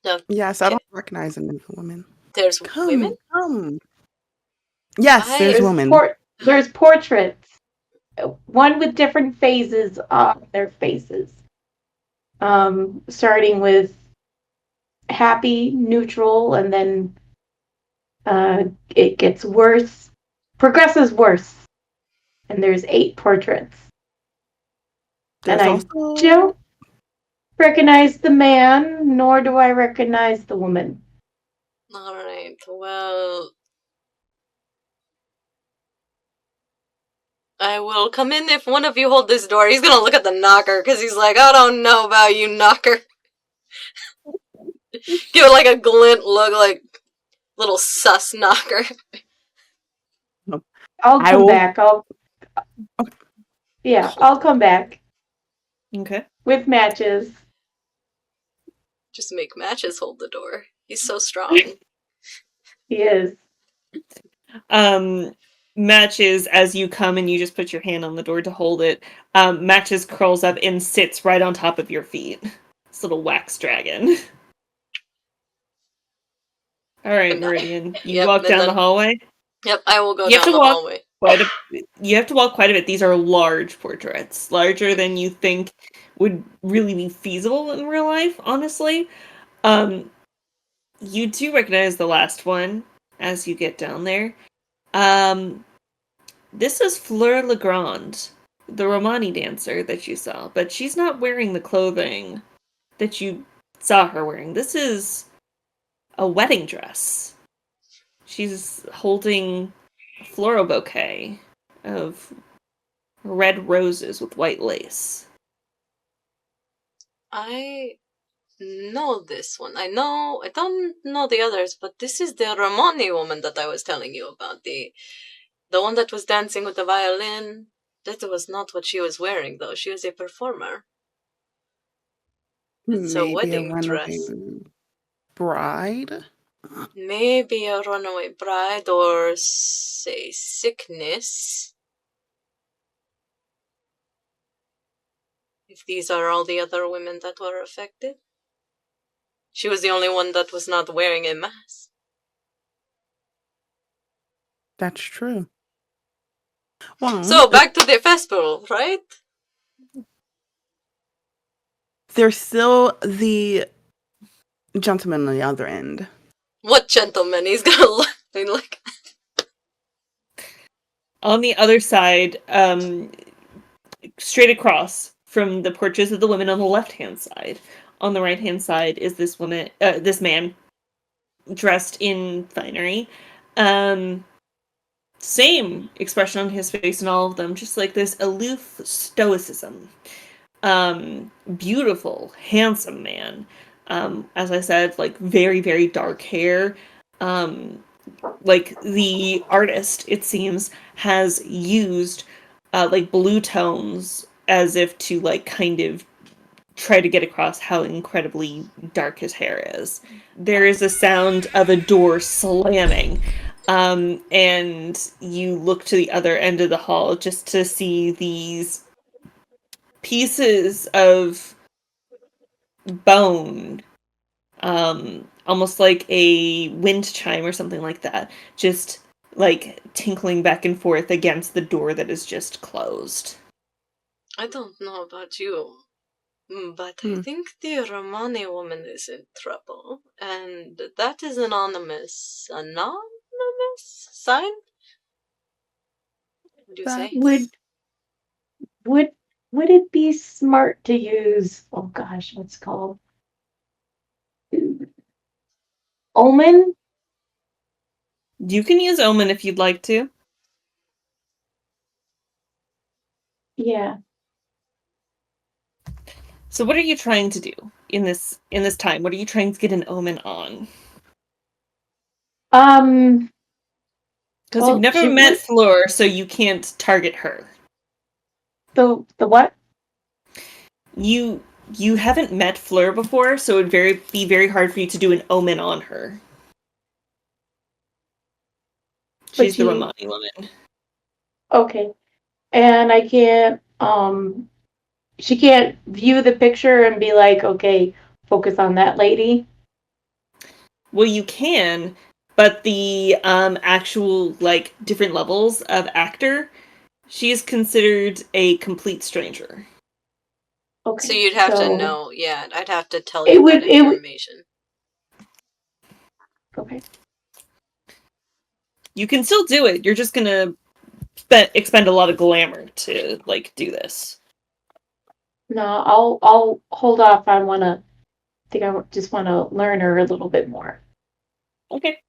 No, Yes, I don't recognize any of the women. there's women? Come. Yes, there's women. There's portraits. One with different phases on their faces. Starting with happy, neutral, and then it gets worse, progresses worse. And there's 8 portraits. There's and I also don't recognize the man, nor do I recognize the woman. Alright, well. I will come in if one of you hold this door. He's gonna look at the knocker because he's like, I don't know about you, knocker. Give it like a glint look, like little sus knocker. I'll come back. I'll come back Okay. with matches. Just make Matches hold the door. He's so strong. He is. Matches, as you come and you just put your hand on the door to hold it, Matches curls up and sits right on top of your feet. This little wax dragon. Alright, Meridian. You walk down the hallway? Yep, I will go down the hallway. You have to walk quite a bit. These are large portraits. Larger than you think would really be feasible in real life, honestly. You do recognize the last one as you get down there. This is Fleur Legrand, the Romani dancer that you saw, but she's not wearing the clothing that you saw her wearing. This is a wedding dress. She's holding a floral bouquet of red roses with white lace. I know this one. I don't know the others, but this is the Romani woman that I was telling you about. The one that was dancing with the violin. That was not what she was wearing, though. She was a performer. It's a wedding dress. Bride? Maybe a runaway bride or, say, sickness. If these are all the other women that were affected. She was the only one that was not wearing a mask. That's true. Well, so, back to the festival, right? There's still the gentleman on the other end. What gentleman? He's gonna look like... On the other side, straight across from the portraits of the women on the left-hand side. On the right-hand side is this this man dressed in finery. Same expression on his face in all of them, just like this aloof stoicism. Beautiful, handsome man. As I said, like very, very dark hair. Like the artist, it seems, has used like blue tones as if to like kind of try to get across how incredibly dark his hair is. There is a sound of a door slamming, and you look to the other end of the hall just to see these pieces of bone, almost like a wind chime or something like that, just like tinkling back and forth against the door that is just closed. I don't know about you, but I think the Romani woman is in trouble, and that is anonymous sign? What do you say? Would it be smart to use, oh gosh, what's it called? Omen? You can use Omen if you'd like to. Yeah. So what are you trying to do in this time? What are you trying to get an Omen on? Because Well, you've never should met we- Fleur, so you can't target her. the what? You haven't met Fleur before, so it would be very hard for you to do an Omen on her. She's the Romani woman. Okay. And I can't, she can't view the picture and be like, okay, focus on that lady. Well, you can, but the actual like different levels of actor, she is considered a complete stranger. Okay. So you'd have to know, yeah, I'd have to tell you that information. Okay. You can still do it. You're just gonna expend a lot of glamour to like do this. No, I'll hold off. I just want to learn her a little bit more. Okay.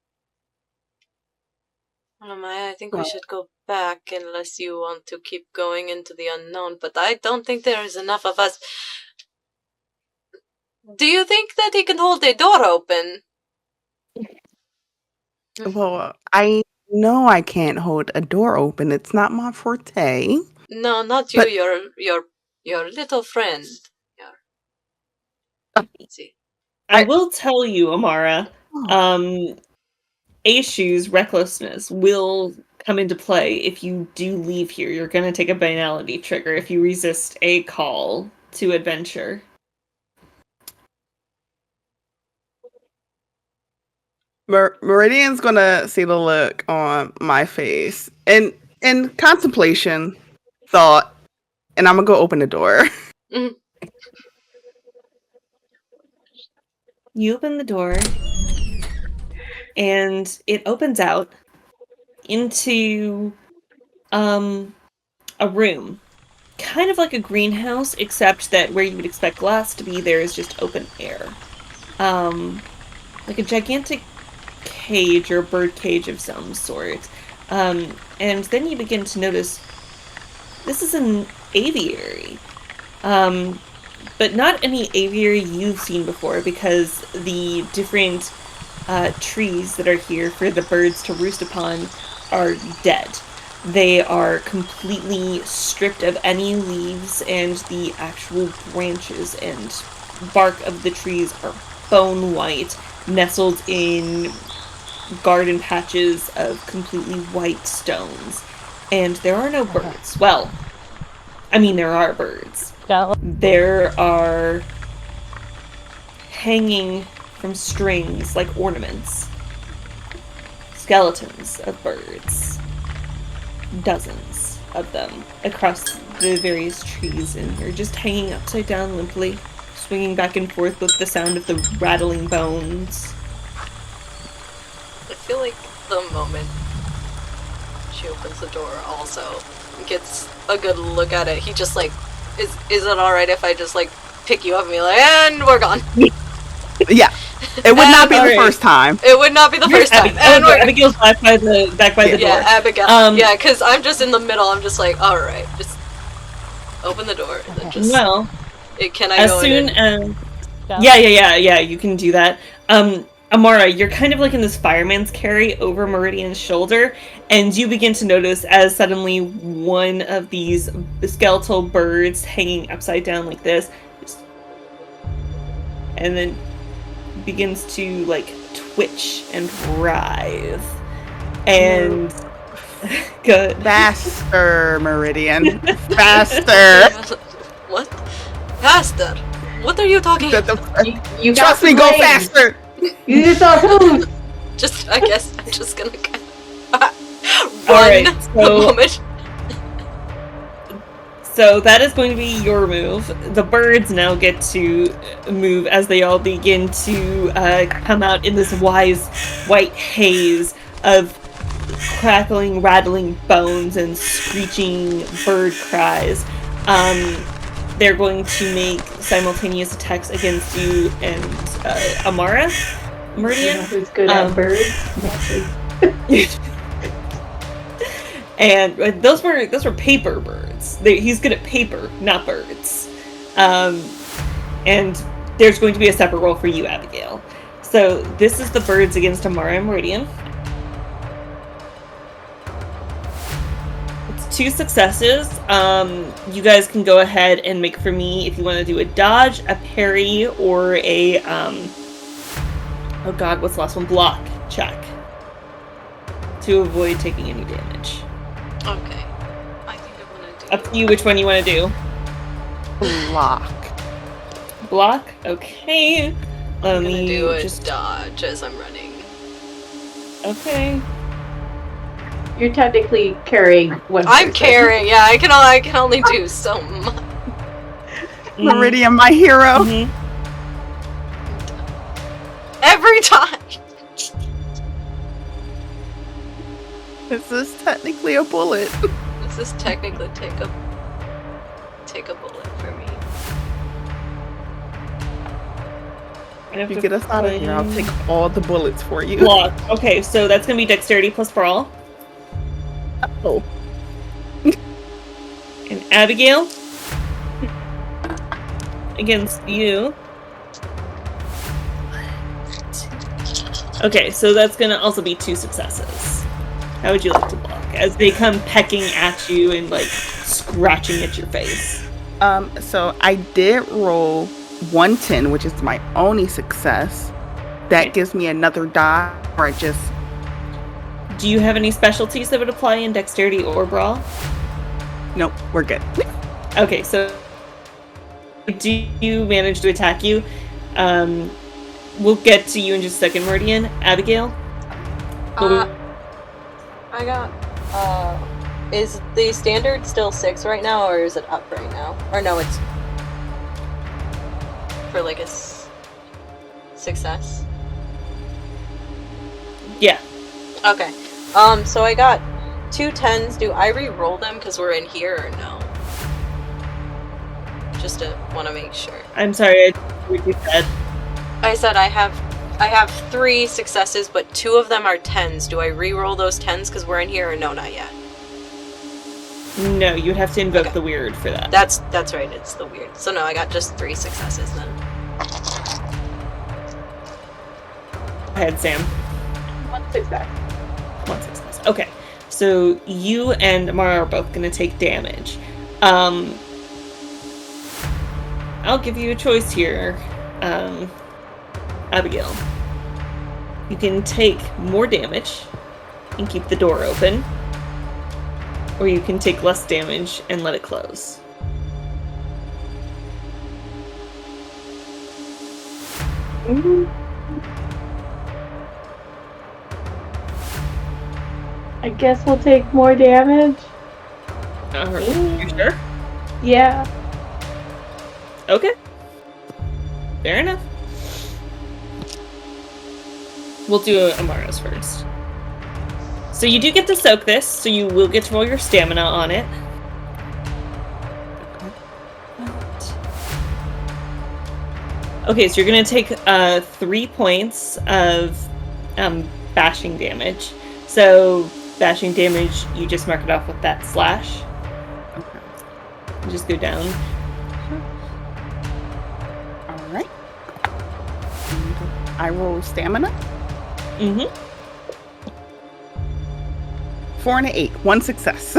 I think we should go back unless you want to keep going into the unknown, but I don't think there is enough of us. Do you think that he can hold a door open? Well, I know I can't hold a door open. It's not my forte. No, not you. Your little friend. See. I will tell you, Amara. Aishu's recklessness will come into play if you do leave here. You're going to take a banality trigger if you resist a call to adventure. Meridian's gonna see the look on my face and in contemplation, thought, and I'm gonna go open the door. Mm-hmm. You open the door, and it opens out into a room, kind of like a greenhouse, except that where you would expect glass to be, there is just open air, like a gigantic cage or bird cage of some sort. And then you begin to notice this is an aviary. But not any aviary you've seen before, because the different trees that are here for the birds to roost upon are dead. They are completely stripped of any leaves, and the actual branches and bark of the trees are bone white, nestled in garden patches of completely white stones. And there are no birds. Well, I mean, there are birds. There are hanging from strings like ornaments, skeletons of birds, dozens of them across the various trees, and you're just hanging upside down limply, swinging back and forth with the sound of the rattling bones. I feel like the moment she opens the door also gets a good look at it. He just like, is it alright if I just like pick you up and be like, and we're gone? Yeah. It would not be the Alright. first time. It would not be the first time. And we're Abigail's back by the door. yeah, Abigail. Yeah, because I'm just in the middle. I'm just like, all right, just open the door and then just. Well, Can I as go soon in? as yeah, you can do that. Amara, you're kind of like in this fireman's carry over Meridian's shoulder, and you begin to notice as suddenly one of these skeletal birds hanging upside down like this, and then begins to like twitch and writhe. And good. Faster, Meridian. Faster. What? Faster? What are you talking? You Trust got me, go the blade. faster. You just saw food. I guess I'm just gonna run Alright, the so- moment. So that is going to be your move. The birds now get to move as they all begin to come out in this wise white haze of crackling, rattling bones and screeching bird cries. They're going to make simultaneous attacks against you and Amara. You Meridian. know who's good at birds? Motley. And those were paper birds. He's good at paper, not birds. And there's going to be a separate roll for you, Abigail. So this is the birds against Amara and Meridian. It's 2 successes. You guys can go ahead and make for me if you want to do a dodge, a parry, or a oh god, what's the last one? Block check to avoid taking any damage. Okay. I think I'm gonna do. Up to you which one you want to do. Block. Block? Okay. Let I'm gonna me do a just... dodge as I'm running. Okay. You're technically carrying one. I'm person. carrying. Yeah, I can only do so much. Meridian, my hero. Mhm. Every time. This is technically a bullet. This is technically take a bullet for me. If you get us out of here, I'll take all the bullets for you. Block. Okay, so that's gonna be dexterity plus brawl. Oh. And Abigail against you. Okay, so that's gonna also be 2 successes. How would you like to block? As they come pecking at you and like scratching at your face. So I did roll 110, which is my only success. That Okay. gives me another die, or I just... Do you have any specialties that would apply in dexterity or brawl? Nope, we're good. Okay, so do you manage to attack you? We'll get to you in just a second, Meridian. Abigail? I got. Is the standard still 6 right now, or is it up right now? Or no, it's for like a success. Yeah. Okay. So I got 2 10s. Do I re-roll them because we're in here or no? Just to want to make sure. I'm sorry, I didn't hear what you said. I said I have 3 successes, but 2 of them are 10s. Do I re-roll those 10s because we're in here or no? Not yet. No, you'd have to invoke Okay. the weird for that. That's right. It's the weird. So no, I got just 3 successes then. Go ahead, Sam. 1 success. 1 success. Okay. So you and Amara are both going to take damage. I'll give you a choice here, Abigail. You can take more damage and keep the door open, or you can take less damage and let it close. I guess we'll take more damage. You sure? Yeah. Okay. Fair enough. We'll do Amara's first. So you do get to soak this, so you will get to roll your stamina on it. Okay, so you're gonna take 3 points of bashing damage. So bashing damage, you just mark it off with that slash. Okay. You just go down. All right. And I roll stamina. Mm-hmm. 4 and an 8. 1 success.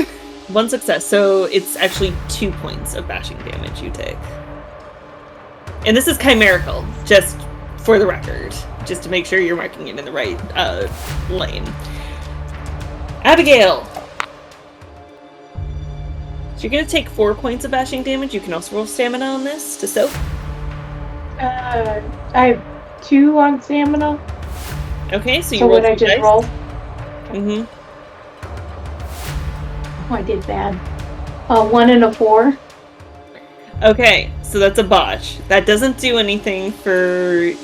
1 success. So it's actually 2 points of bashing damage you take. And this is chimerical, just for the record, just to make sure you're marking it in the right lane. Abigail! So you're going to take 4 points of bashing damage. You can also roll stamina on this to soak. I have 2 on stamina. Okay, so you So roll would I 2 just dice. roll? Mm-hmm. Oh, I did bad. 1 and a 4. Okay, so that's a botch. That doesn't do anything for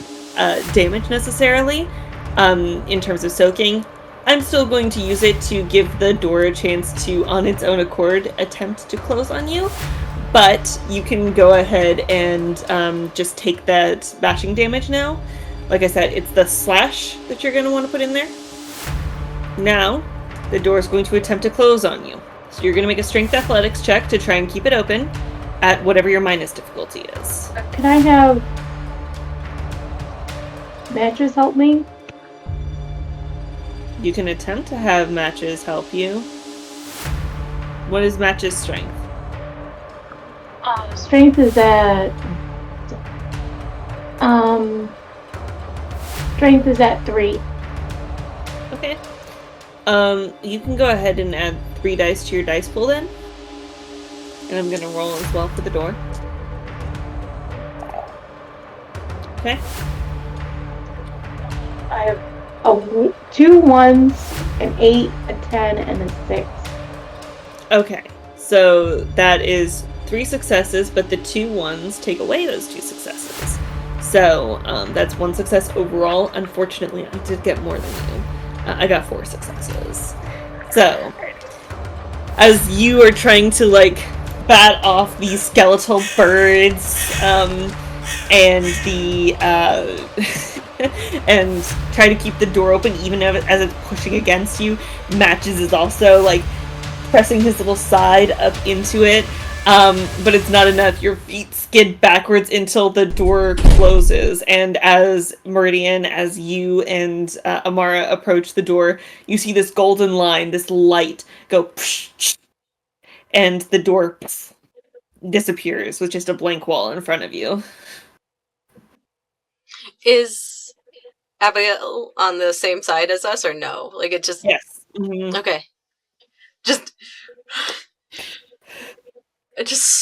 damage necessarily, in terms of soaking. I'm still going to use it to give the door a chance to, on its own accord, attempt to close on you. But you can go ahead and just take that bashing damage now. Like I said, it's the slash that you're going to want to put in there. Now, the door is going to attempt to close on you. So you're going to make a strength athletics check to try and keep it open at whatever your minus difficulty is. Can I have matches help me? You can attempt to have matches help you. What is matches strength? Strength is at strength is at 3. Okay. You can go ahead and add 3 dice to your dice pool then. And I'm gonna roll as well for the door. Okay. I have 2 1s, an 8, a 10, and a 6. Okay. So that is 3 successes, but the 2 1s take away those 2 successes. So that's 1 success overall. Unfortunately, I did get more than you. I got 4 successes. So, as you are trying to bat off these skeletal birds, and the and try to keep the door open even as it's pushing against you, Matches is also pressing his little side up into it. But it's not enough. Your feet skid backwards until the door closes. And as Meridian, as you and Amara approach the door, you see this golden line, this light go psh, psh, and the door psh, disappears with just a blank wall in front of you. Is Abigail on the same side as us or no? It just... Yes. Mm-hmm. Okay. Just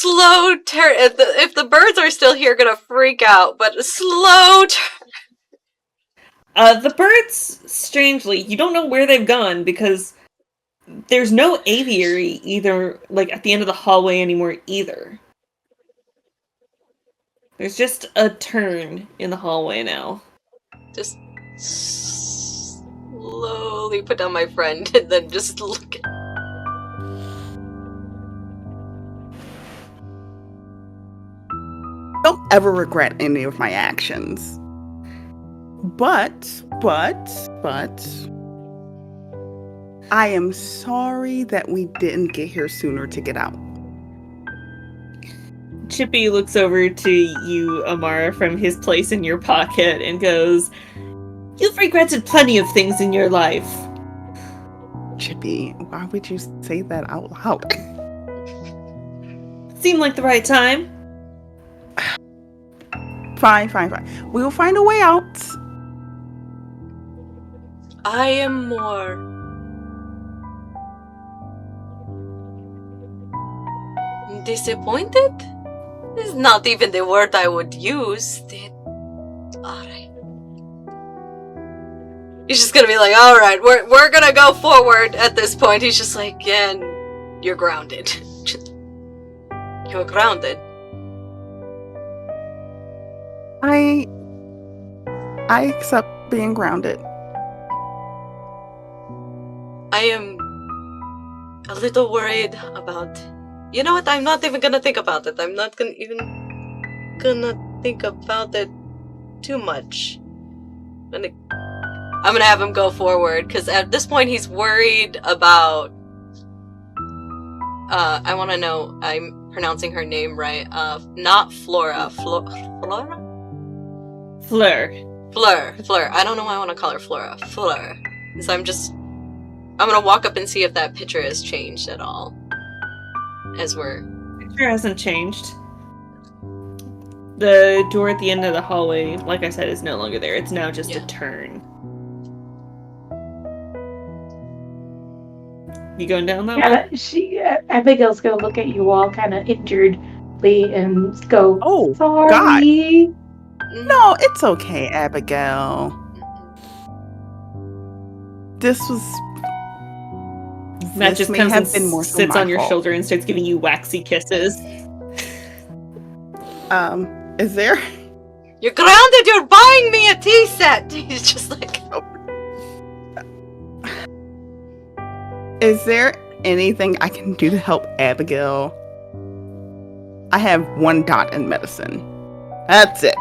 slow turn. If the birds are still here, gonna freak out. But slow turn. The birds, strangely, you don't know where they've gone because there's no aviary either, at the end of the hallway anymore either. There's just a turn in the hallway now. Just slowly put down my friend and then just look. Don't ever regret any of my actions. But I am sorry that we didn't get here sooner to get out. Chippy looks over to you, Amara, from his place in your pocket and goes, "You've regretted plenty of things in your life." Chippy, why would you say that out loud? Seemed like the right time. Fine. We will find a way out. I am more disappointed? Is not even the word I would use. Alright. He's just gonna be like, alright, we're gonna go forward at this point. He's just like, and you're grounded. You're grounded. I accept being grounded. I am a little worried about... You know what? I'm not even gonna think about it. I'm not even gonna think about it too much. I'm gonna have him go forward, because at this point he's worried about... I want to know I'm pronouncing her name right. Not Flora. Flora? Fleur. I don't know why I want to call her Flora. Fleur. Because I'm gonna walk up and see if that picture has changed at all. As we're... Picture hasn't changed. The door at the end of the hallway, like I said, is no longer there. It's now just a turn. You going down that way? Abigail's gonna look at you all kind of injuredly and go, Oh, sorry. God. No, it's okay, Abigail. This Matt just may comes have and been more so sits my on your fault. shoulder and starts giving you waxy kisses. Is there... You're grounded! You're buying me a tea set! He's just like... Is there anything I can do to help Abigail? I have 1 dot in medicine. That's it.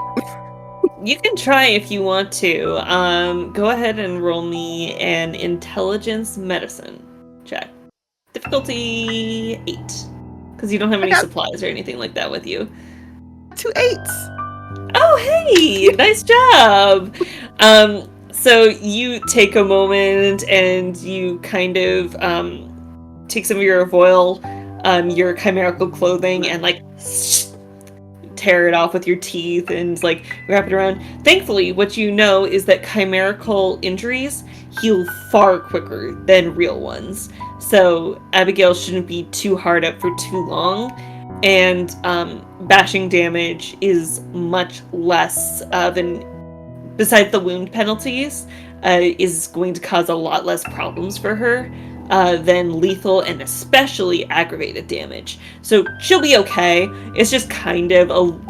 You can try if you want to. Go ahead and roll me an intelligence medicine check. Difficulty 8. Because you don't have any supplies or anything like that with you. 2 8s. Oh, hey! Nice job! So you take a moment and you kind of take some of your oil, your chimerical clothing, and like tear it off with your teeth and like wrap it around. Thankfully, what you know is that chimerical injuries heal far quicker than real ones. So Abigail shouldn't be too hard up for too long. And bashing damage is much less than, besides the wound penalties, is going to cause a lot less problems for her than lethal and especially aggravated damage. So she'll be okay. It's just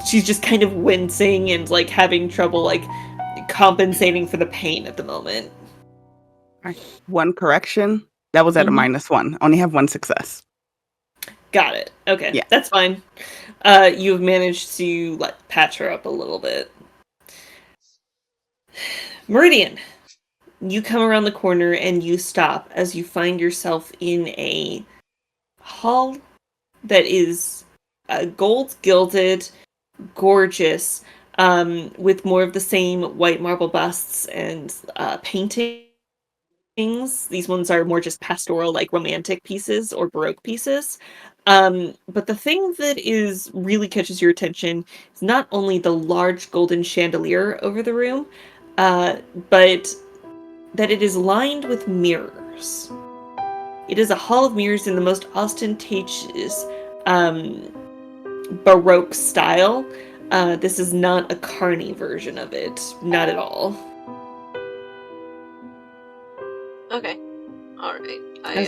she's just kind of wincing and like having trouble like compensating for the pain at the moment. 1 correction. That was at a -1. Only have 1 success. Got it. Okay, yeah. That's fine. You've managed to patch her up a little bit. Meridian, you come around the corner and you stop as you find yourself in a hall that is gold gilded, gorgeous, with more of the same white marble busts and paintings. These ones are more just pastoral, like romantic pieces or Baroque pieces. But the thing that really catches your attention is not only the large golden chandelier over the room, but that it is lined with mirrors. It is a hall of mirrors in the most ostentatious Baroque style. This is not a carny version of it. Not at all. Okay. Alright. I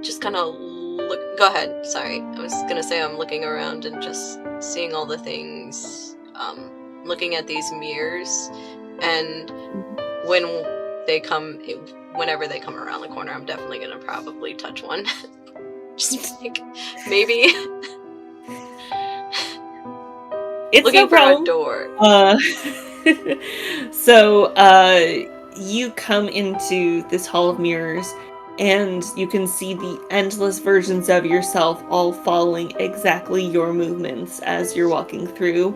just kind of look... Go ahead. Sorry. I was gonna say I'm looking around and just seeing all the things, looking at these mirrors, and whenever they come around the corner, I'm definitely gonna probably touch one. Just like, maybe. It's looking no for problem. a door. So, you come into this hall of mirrors, and you can see the endless versions of yourself all following exactly your movements as you're walking through.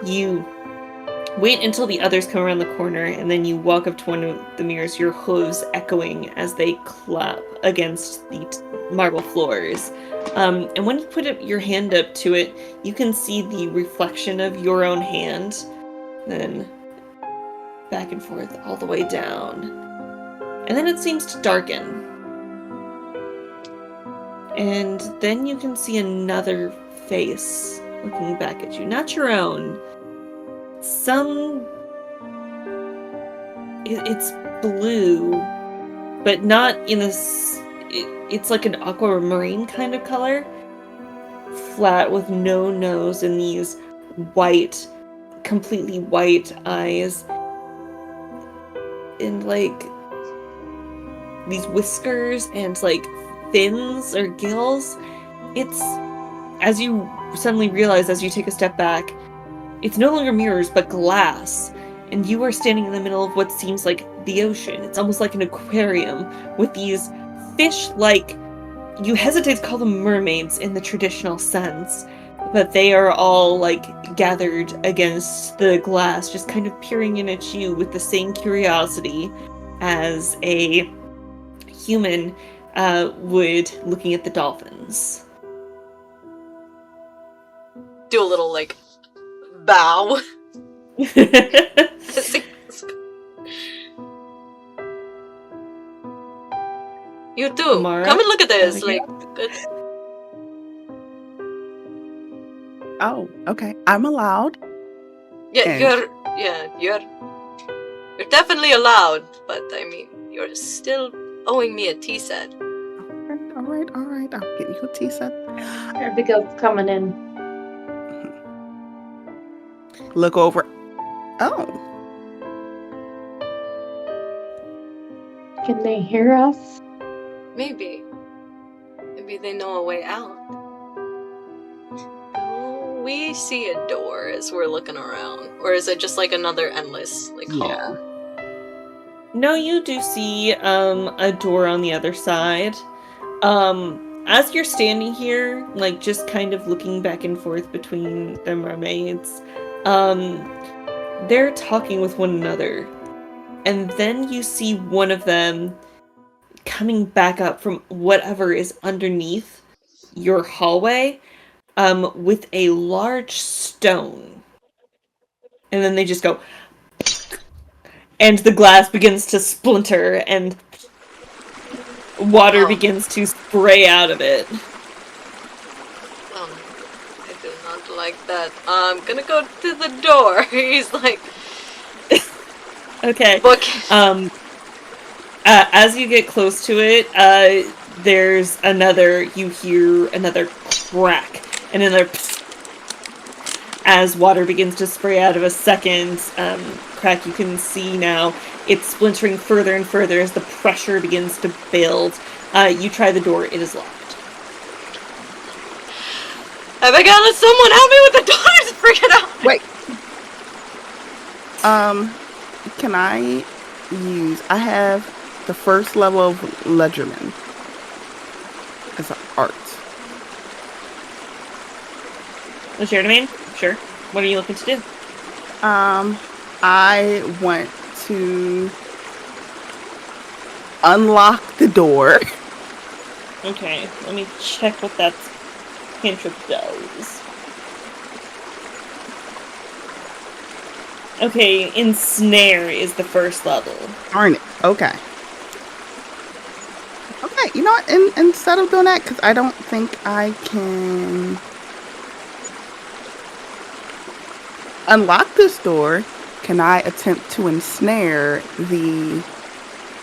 You wait until the others come around the corner, and then you walk up to one of the mirrors, your hooves echoing as they clap against the marble floors. And when you put your hand up to it, you can see the reflection of your own hand, then back and forth all the way down. And then it seems to darken. And then you can see another face looking back at you. Not your own. It's blue, but not in this... It's like an aquamarine kind of color. Flat with no nose and these white, completely white eyes. And like these whiskers and like fins or gills. It's, as you suddenly realize as you take a step back, It's no longer mirrors, but glass. And you are standing in the middle of what seems like the ocean. It's almost like an aquarium with these fish-like, you hesitate to call them mermaids in the traditional sense, but they are all like gathered against the glass, just kind of peering in at you with the same curiosity as a human would looking at the dolphins. Do a little, like, bow. You too. Amara? Come and look at this. Yeah. Like, it's... Oh, okay. I'm allowed. Yeah, And- you're definitely allowed, but I mean, you're still owing me a tea set. All right. I'll get you a tea set. Abigail's coming in. Look over. Oh, Can they hear us? Maybe they know a way out. Do we see a door as we're looking around, or is it just like another endless hall? yeah. No, you do see a door on the other side. As you're standing here, like just kind of looking back and forth between the mermaids, they're talking with one another. And then you see one of them coming back up from whatever is underneath your hallway, with a large stone. And then they just go, and the glass begins to splinter, and water begins to spray out of it. I do not like that. I'm gonna go to the door. He's like, Okay. book. As you get close to it, you hear another crack, and another as water begins to spray out of a second crack. You can see now it's splintering further and further as the pressure begins to build. You try the door, it is locked. Abigail, someone help me with the door! It's freaking out! Wait. Can I use... I have the first level of Ledgerman as an art. Legerdemain? Sure. What are you looking to do? I want to unlock the door. Okay, let me check what that cantrip does. Okay, ensnare is the first level. Darn it. Okay. Okay, you know what? Instead of doing that, because I don't think I can unlock this door, can I attempt to ensnare the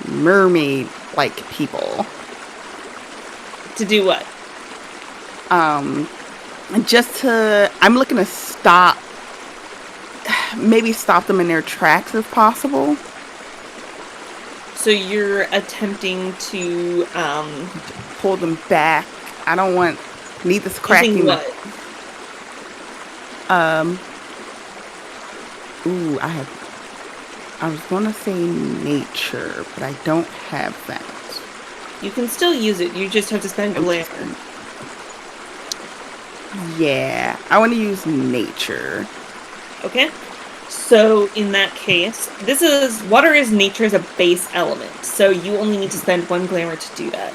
mermaid-like people? To do what? I'm looking to stop them in their tracks if possible. So you're attempting to Pull them back. I don't need this cracking. using what? I was gonna say nature, but I don't have that. You can still use it, you just have to spend glamour. Yeah, I want to use nature. Okay? So in that case, water is nature as a base element, so you only need to spend 1 glamour to do that.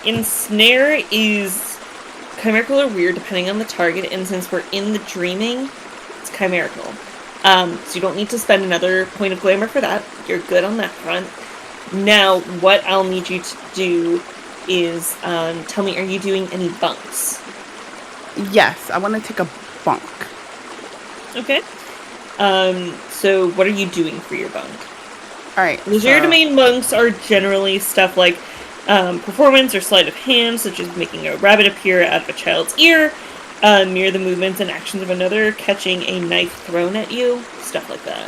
Ensnare is chimerical or weird depending on the target, and since we're in the dreaming, it's chimerical. So you don't need to spend another point of glamour for that. You're good on that front. Now, what I'll need you to do is tell me, are you doing any bunks? Yes, I want to take a bunk. Okay. So what are you doing for your bunk? Alright. Legerdemain bunks are generally stuff like performance or sleight of hand, such as making a rabbit appear out of a child's ear, mirror the movements and actions of another, catching a knife thrown at you, stuff like that.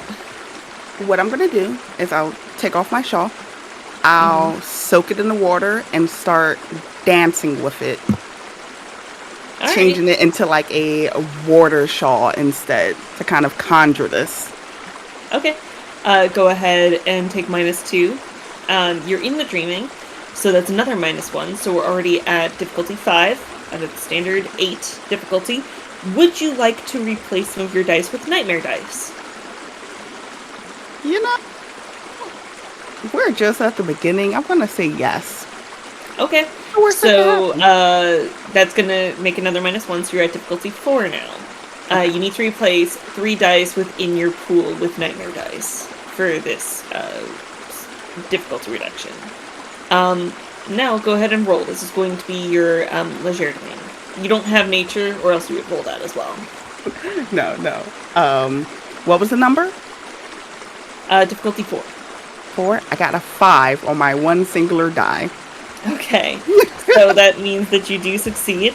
What I'm going to do is I'll take off my shawl, I'll soak it in the water and start dancing with it. All changing it into like a water shawl instead to kind of conjure this. Okay. Go ahead and take -2. You're in the dreaming, so that's another -1. So we're already at difficulty 5 out of the standard 8 difficulty. Would you like to replace some of your dice with nightmare dice? You know, we're just at the beginning. I'm gonna say yes. Okay. So that's gonna make another -1. So you're at difficulty 4 now. You need to replace 3 dice within your pool with nightmare dice for this difficulty reduction. Now go ahead and roll. This is going to be your Legerdemain. You don't have nature, or else you would roll that as well. No. What was the number? Difficulty 4. 4. I got a 5 on my one singular die. Okay, so that means that you do succeed.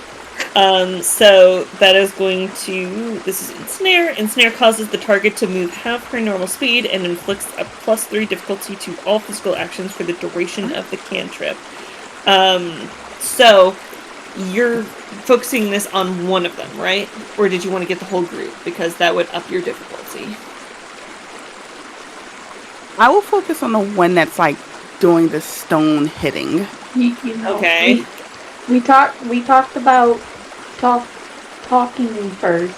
So that is going to, this is Ensnare. Ensnare causes the target to move half her normal speed and inflicts a +3 difficulty to all physical actions for the duration of the cantrip. So you're focusing this on one of them, right? Or did you want to get the whole group? Because that would up your difficulty. I will focus on the one that's like doing the stone hitting. You know, Okay. We talked about talking first.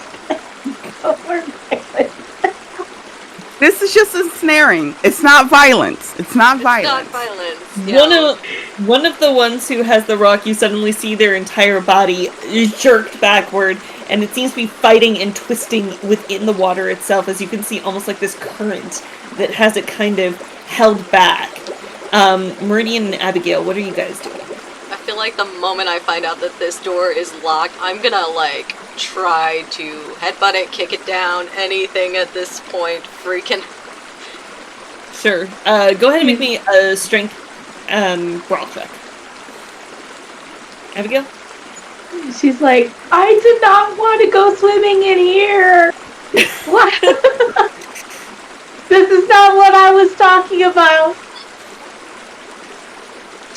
This is just ensnaring. It's not violence. It's not violence. Not violence. Yeah. One of the ones who has the rock, you suddenly see their entire body is jerked backward, and it seems to be fighting and twisting within the water itself, as you can see almost like this current that has it kind of held back. Meridian and Abigail, what are you guys doing? I feel like the moment I find out that this door is locked, I'm gonna like try to headbutt it, kick it down, anything at this point. Freaking. Sure. Go ahead and make me a strength brawl check. Abigail? She's like, I did not want to go swimming in here. What? This is not what I was talking about.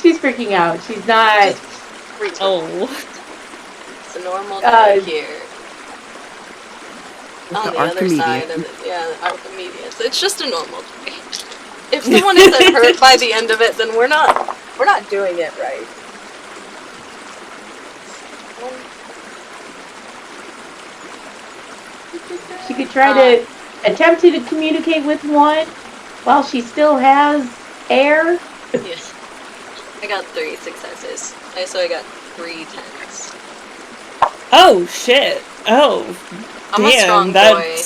She's freaking out. She's not. Oh. It's a normal day here. On the other Archimedes. side of it. Yeah, the Archimedes. It's just a normal day. If someone isn't hurt by the end of it, then we're not doing it right. She could try to attempt to communicate with one while she still has air. Yes. I got 3 successes. So I got 3 10s. Oh, shit. Oh, I'm a strong boy.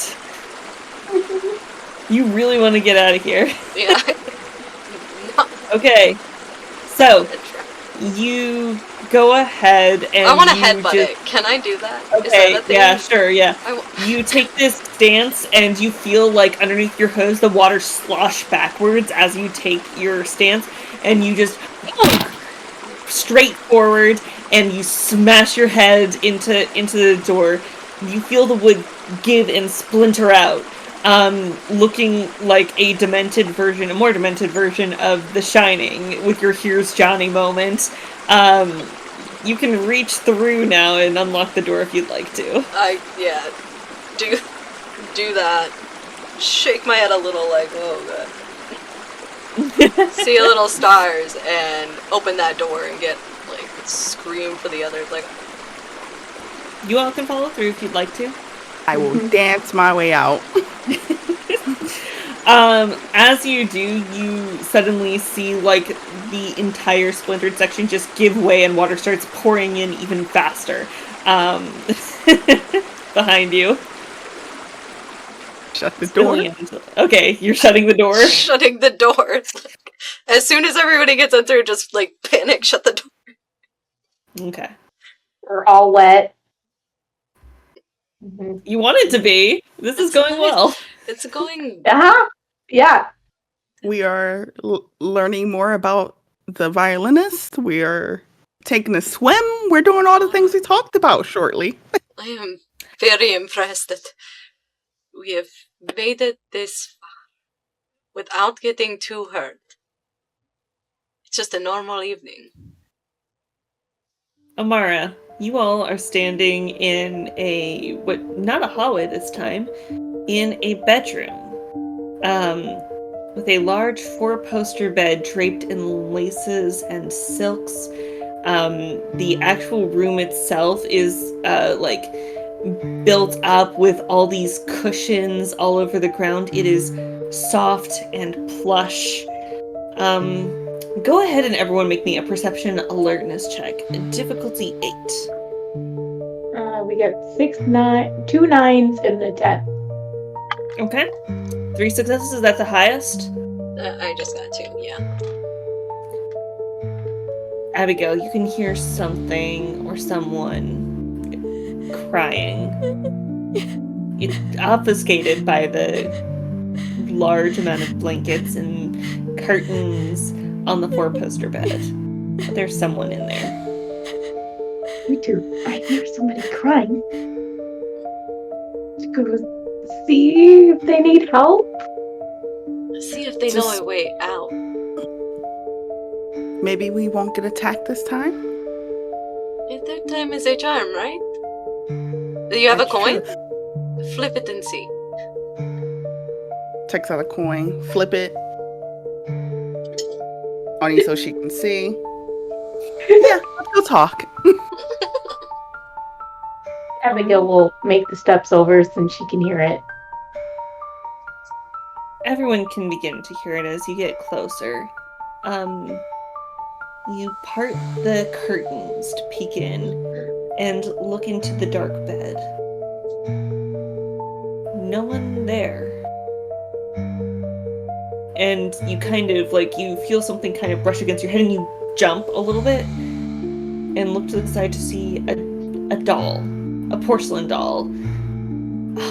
You really want to get out of here. Yeah. No. Okay. So, you go ahead and I want to headbutt it. Can I do that? Okay, Is that a thing? yeah, sure, yeah. I You take this stance and you feel like underneath your hose the water slosh backwards as you take your stance, and you just straight forward and you smash your head into the door. You feel the wood give and splinter out, looking like a more demented version of The Shining with your "Here's Johnny" moment. You can reach through now and unlock the door if you'd like to. Do that. Shake my head a little, like, oh god. See a little stars and open that door and get like scream for the others, like. You all can follow through if you'd like to. I will dance my way out. As you do, you suddenly see like the entire splintered section just give way and water starts pouring in even faster behind you. Shut the door. Okay, you're shutting the door. Shutting the door. As soon as everybody gets in through, just like panic, shut the door. Okay. We're all wet. You want it to be. This is going well. It's going. Yeah. We are learning more about the violinist. We are taking a swim. We're doing all the things we talked about shortly. I am very impressed that we have made it this far without getting too hurt. It's just a normal evening. Amara, You all are standing in not a hallway this time, in a bedroom. With a large 4-poster bed draped in laces and silks. The actual room itself is built up with all these cushions all over the ground. It is soft and plush. Go ahead and everyone make me a perception alertness check. Difficulty 8. We got 2 9s, and a 10. Okay. 3 successes, is that the highest? I just got 2, yeah. Abigail, you can hear something or someone crying. It's obfuscated by the large amount of blankets and curtains on the 4-poster bed. But there's someone in there. Me too. I hear somebody crying. Let's go see if they need help. See if they know a way out. Maybe we won't get attacked this time? A third time is a charm, right? Do you have That's a coin? true. Flip it and see. Takes out a coin, flip it. Oni so she can see. Yeah, let's go talk. Abigail will make the steps over since she can hear it. Everyone can begin to hear it as you get closer. You part the curtains to peek in and look into the dark bed. No one there. And you kind of, you feel something kind of brush against your head and you jump a little bit and look to the side to see a doll, a porcelain doll,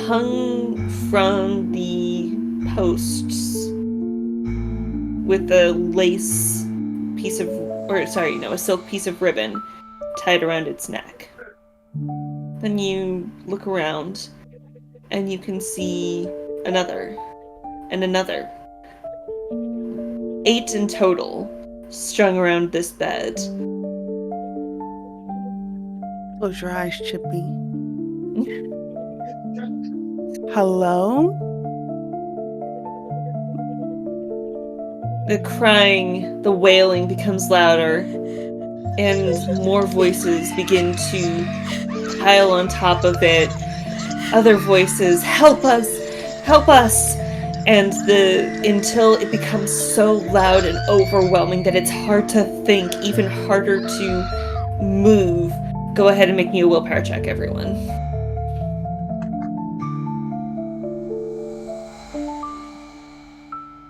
hung from the posts with a silk piece of ribbon tied around its neck. Then you look around and you can see another and another. 8 in total strung around this bed. Close your eyes, Chippy. Hello? The crying, the wailing becomes louder, and more voices begin to pile on top of it. Other voices, help us, help us! And until it becomes so loud and overwhelming that it's hard to think, even harder to move. Go ahead and make me a willpower check, everyone.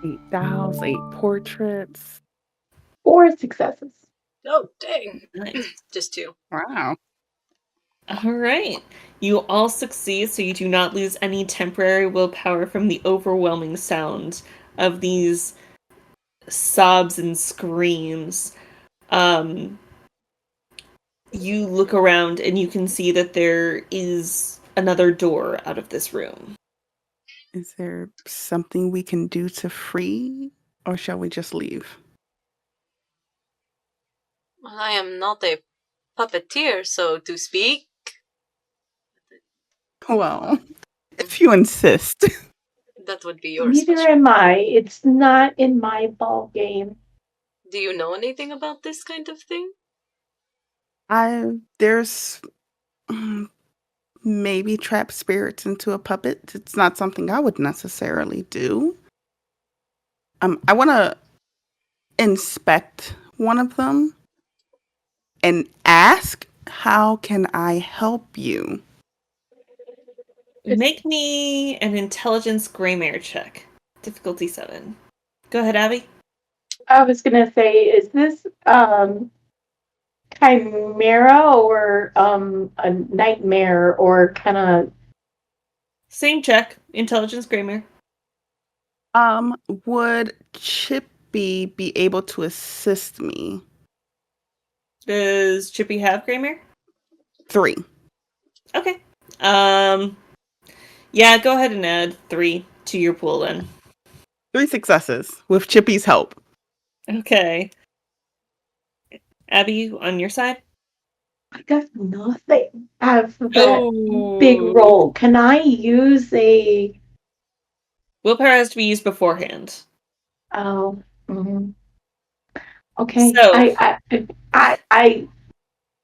8 dolls, 8 portraits. 4 successes. Oh, dang. Nice. Just 2. Wow. All right. You all succeed, so you do not lose any temporary willpower from the overwhelming sound of these sobs and screams. You look around and you can see that there is another door out of this room. Is there something we can do to free, or shall we just leave? I am not a puppeteer, so to speak. Well, if you insist. That would be your Neither special. am I. It's not in my ball game. Do you know anything about this kind of thing? There's maybe trap spirits into a puppet. It's not something I would necessarily do. I want to inspect one of them and ask, how can I help you? Make me an intelligence graymare check. Difficulty 7. Go ahead, Abby. I was gonna say, is this chimera or a nightmare or kind of? Same check. Intelligence graymare. Would Chippy be able to assist me? Does Chippy have graymare? 3. Okay. Yeah, go ahead and add 3 to your pool then. 3 successes with Chippy's help. Okay. Abby, on your side? I got nothing out of that big Oh. roll. Can I use a... Willpower has to be used beforehand. Oh, okay. So,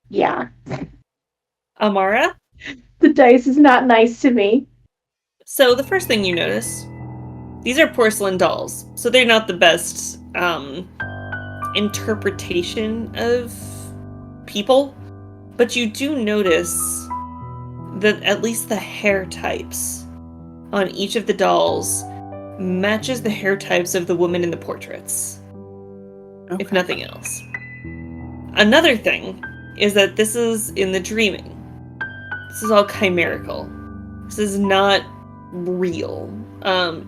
Yeah. Amara, The dice is not nice to me. so the first thing you notice, these are porcelain dolls, so they're not the best interpretation of people, but you do notice that at least the hair types on each of the dolls matches the hair types of the women in the portraits, if nothing else. Another thing is that this is in the dreaming. This is all chimerical. This is not real.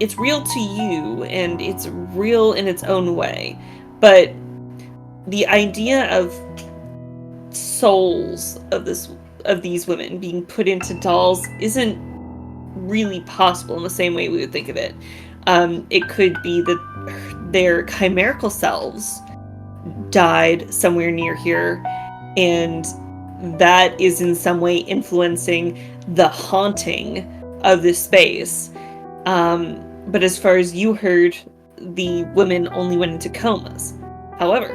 It's real to you, and it's real in its own way, but the idea of souls of these women being put into dolls isn't really possible in the same way we would think of it. It could be that their chimerical selves died somewhere near here, and that is in some way influencing the haunting of this space. But as far as you heard, the women only went into comas. However,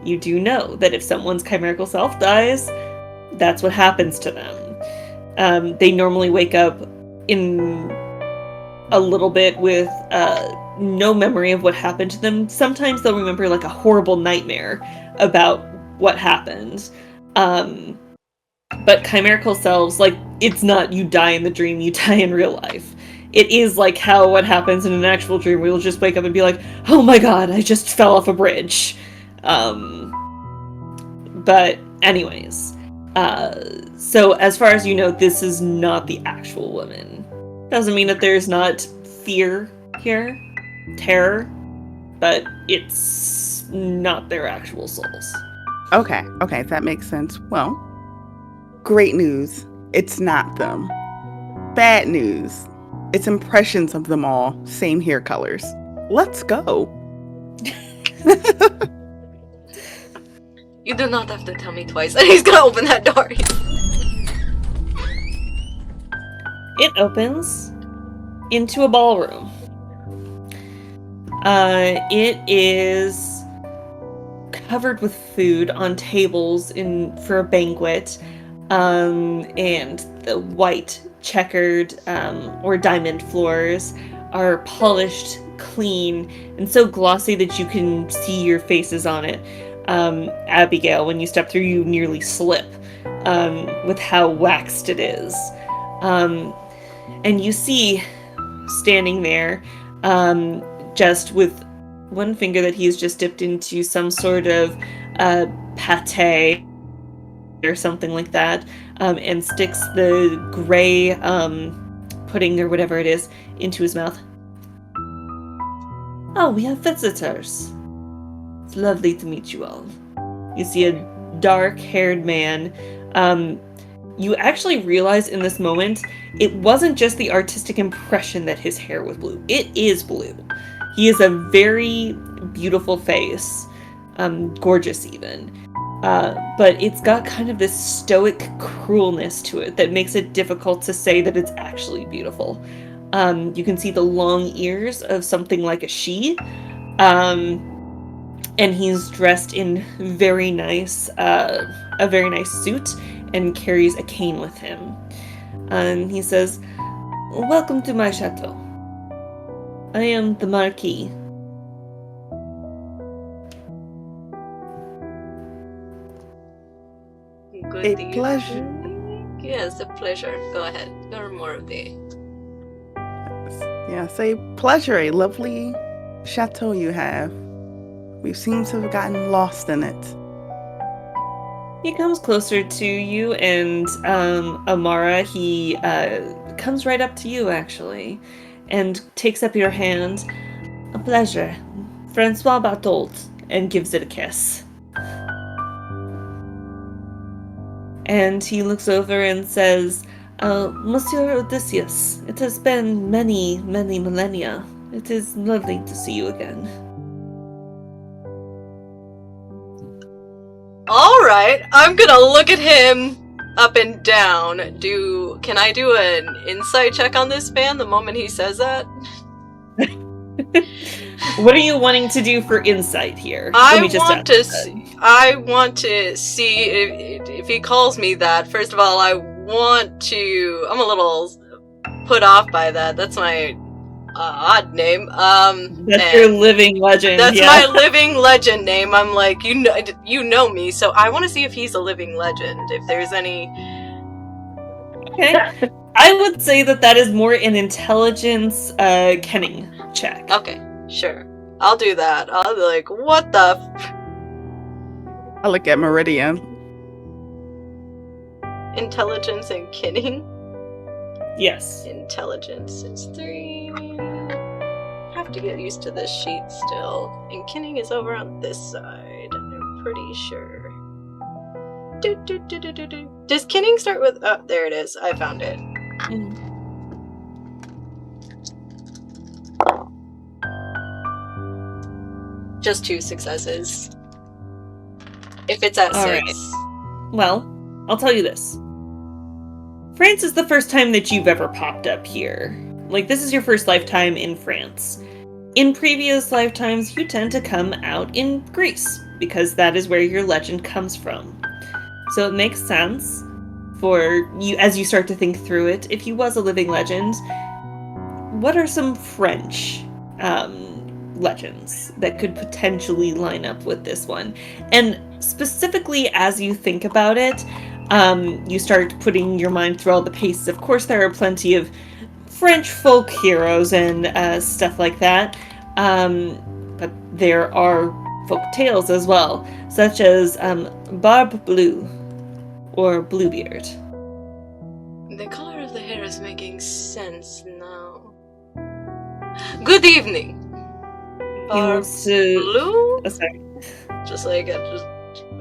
you do know that if someone's chimerical self dies, that's what happens to them. They normally wake up in a little bit with no memory of what happened to them. Sometimes they'll remember like a horrible nightmare about what happened. But chimerical selves, like, it's not you die in the dream, you die in real life. It is like how what happens in an actual dream, where you'll just wake up and be like, oh my god, I just fell off a bridge. But anyways, so as far as you know, this is not the actual woman. Doesn't mean that there's not fear here, terror, but it's not their actual souls. Okay, that makes sense. Well, great news. It's not them. Bad news. It's impressions of them all. Same hair colors. Let's go. You do not have to tell me twice. And he's gonna open that door. It opens into a ballroom. It is covered with food on tables for a banquet, and the white checkered or diamond floors are polished clean and so glossy that you can see your faces on it. Abigail, when you step through, you nearly slip with how waxed it is. And you see, standing there, just with one finger that he's just dipped into some sort of pate or something like that, and sticks the gray pudding or whatever it is into his mouth. Oh, we have visitors. It's lovely to meet you all. You see a dark-haired man. You actually realize in this moment, it wasn't just the artistic impression that his hair was blue. It is blue. He has a very beautiful face, gorgeous even. But it's got kind of this stoic cruelness to it that makes it difficult to say that it's actually beautiful. You can see the long ears of something like a she. And he's dressed in a very nice suit and carries a cane with him. And he says, "Welcome to my chateau. I am the Marquis." Good A pleasure. Yes, a pleasure. Go ahead. Or more of the... Yes, a pleasure. A lovely chateau you have. We seem to have gotten lost in it. He comes closer to you, and Amara, he comes right up to you, actually, and takes up your hand. "A pleasure. Francois Barthold," and gives it a kiss. And he looks over and says, "Monsieur Odysseus, it has been many, many millennia. It is lovely to see you again." All Alright, I'm gonna look at him up and down. Can I do an insight check on this man the moment he says that? What are you wanting to do for insight here? I want to see if he calls me that. First of all, I'm a little put off by that. That's my odd name. That's your living legend. That's my living legend name. I'm like, you know me, so I want to see if he's a living legend. If there's any. Okay. I would say that is more an intelligence kenning check. Okay, sure. I'll do that. I'll be like, what the I look at Meridian. Intelligence and kenning? Yes. Intelligence is 3. Have to get used to this sheet still. And kenning is over on this side. I'm pretty sure. Does kenning start with... Oh, there it is. I found it. Just 2 successes. If it's at 6. Right. Well, I'll tell you this. France is the first time that you've ever popped up here. Like, this is your first lifetime in France. In previous lifetimes, you tend to come out in Greece, because that is where your legend comes from. So it makes sense for you, as you start to think through it, if you was a living legend, what are some French legends that could potentially line up with this one? And specifically, as you think about it, you start putting your mind through all the paces. Of course, there are plenty of French folk heroes and stuff like that, but there are folk tales as well, such as Barbe Bleu or Bluebeard. The color of the hair is making sense now. Good evening. Barbe Blue? Oh, sorry. Just like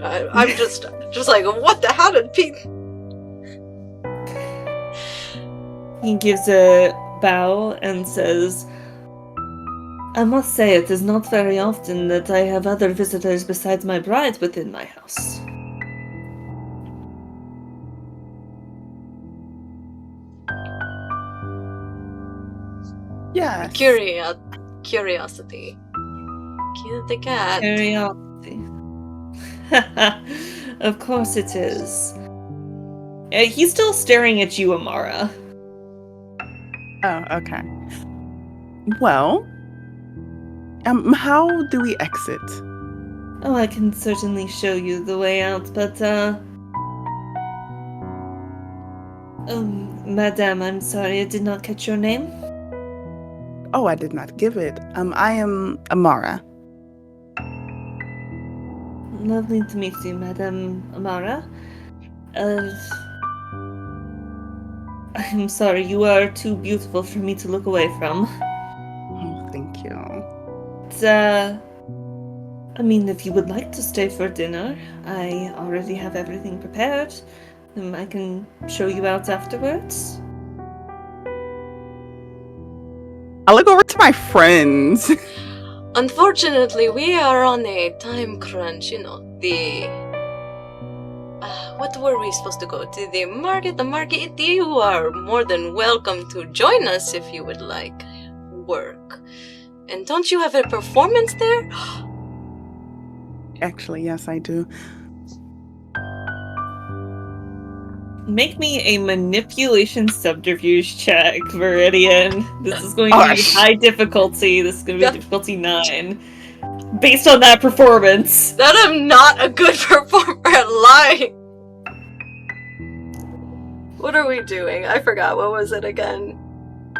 I'm just like, what the? How did Pete? He gives a bow and says, I must say it is not very often that I have other visitors besides my bride within my house. Yeah. Curiosity. Kill the cat. Curiosity. Of course it is. He's still staring at you, Amara. Oh, okay. Well, how do we exit? Oh, I can certainly show you the way out, but, Madame, I'm sorry, I did not catch your name. Oh, I did not give it. I am Amara. Lovely to meet you, Madame Amara. I'm sorry, you are too beautiful for me to look away from. Oh, thank you. I mean, if you would like to stay for dinner, I already have everything prepared. I can show you out afterwards. I look over to my friends. Unfortunately, we are on a time crunch. What were we supposed to go to? The market. You are more than welcome to join us if you would like work. And don't you have a performance there? Actually, yes, I do. Make me a manipulation subterfuge check, Viridian. This is going to be high difficulty. This is going to be difficulty 9. Based on that performance. That I'm not a good performer at lying. What are we doing? I forgot. What was it again?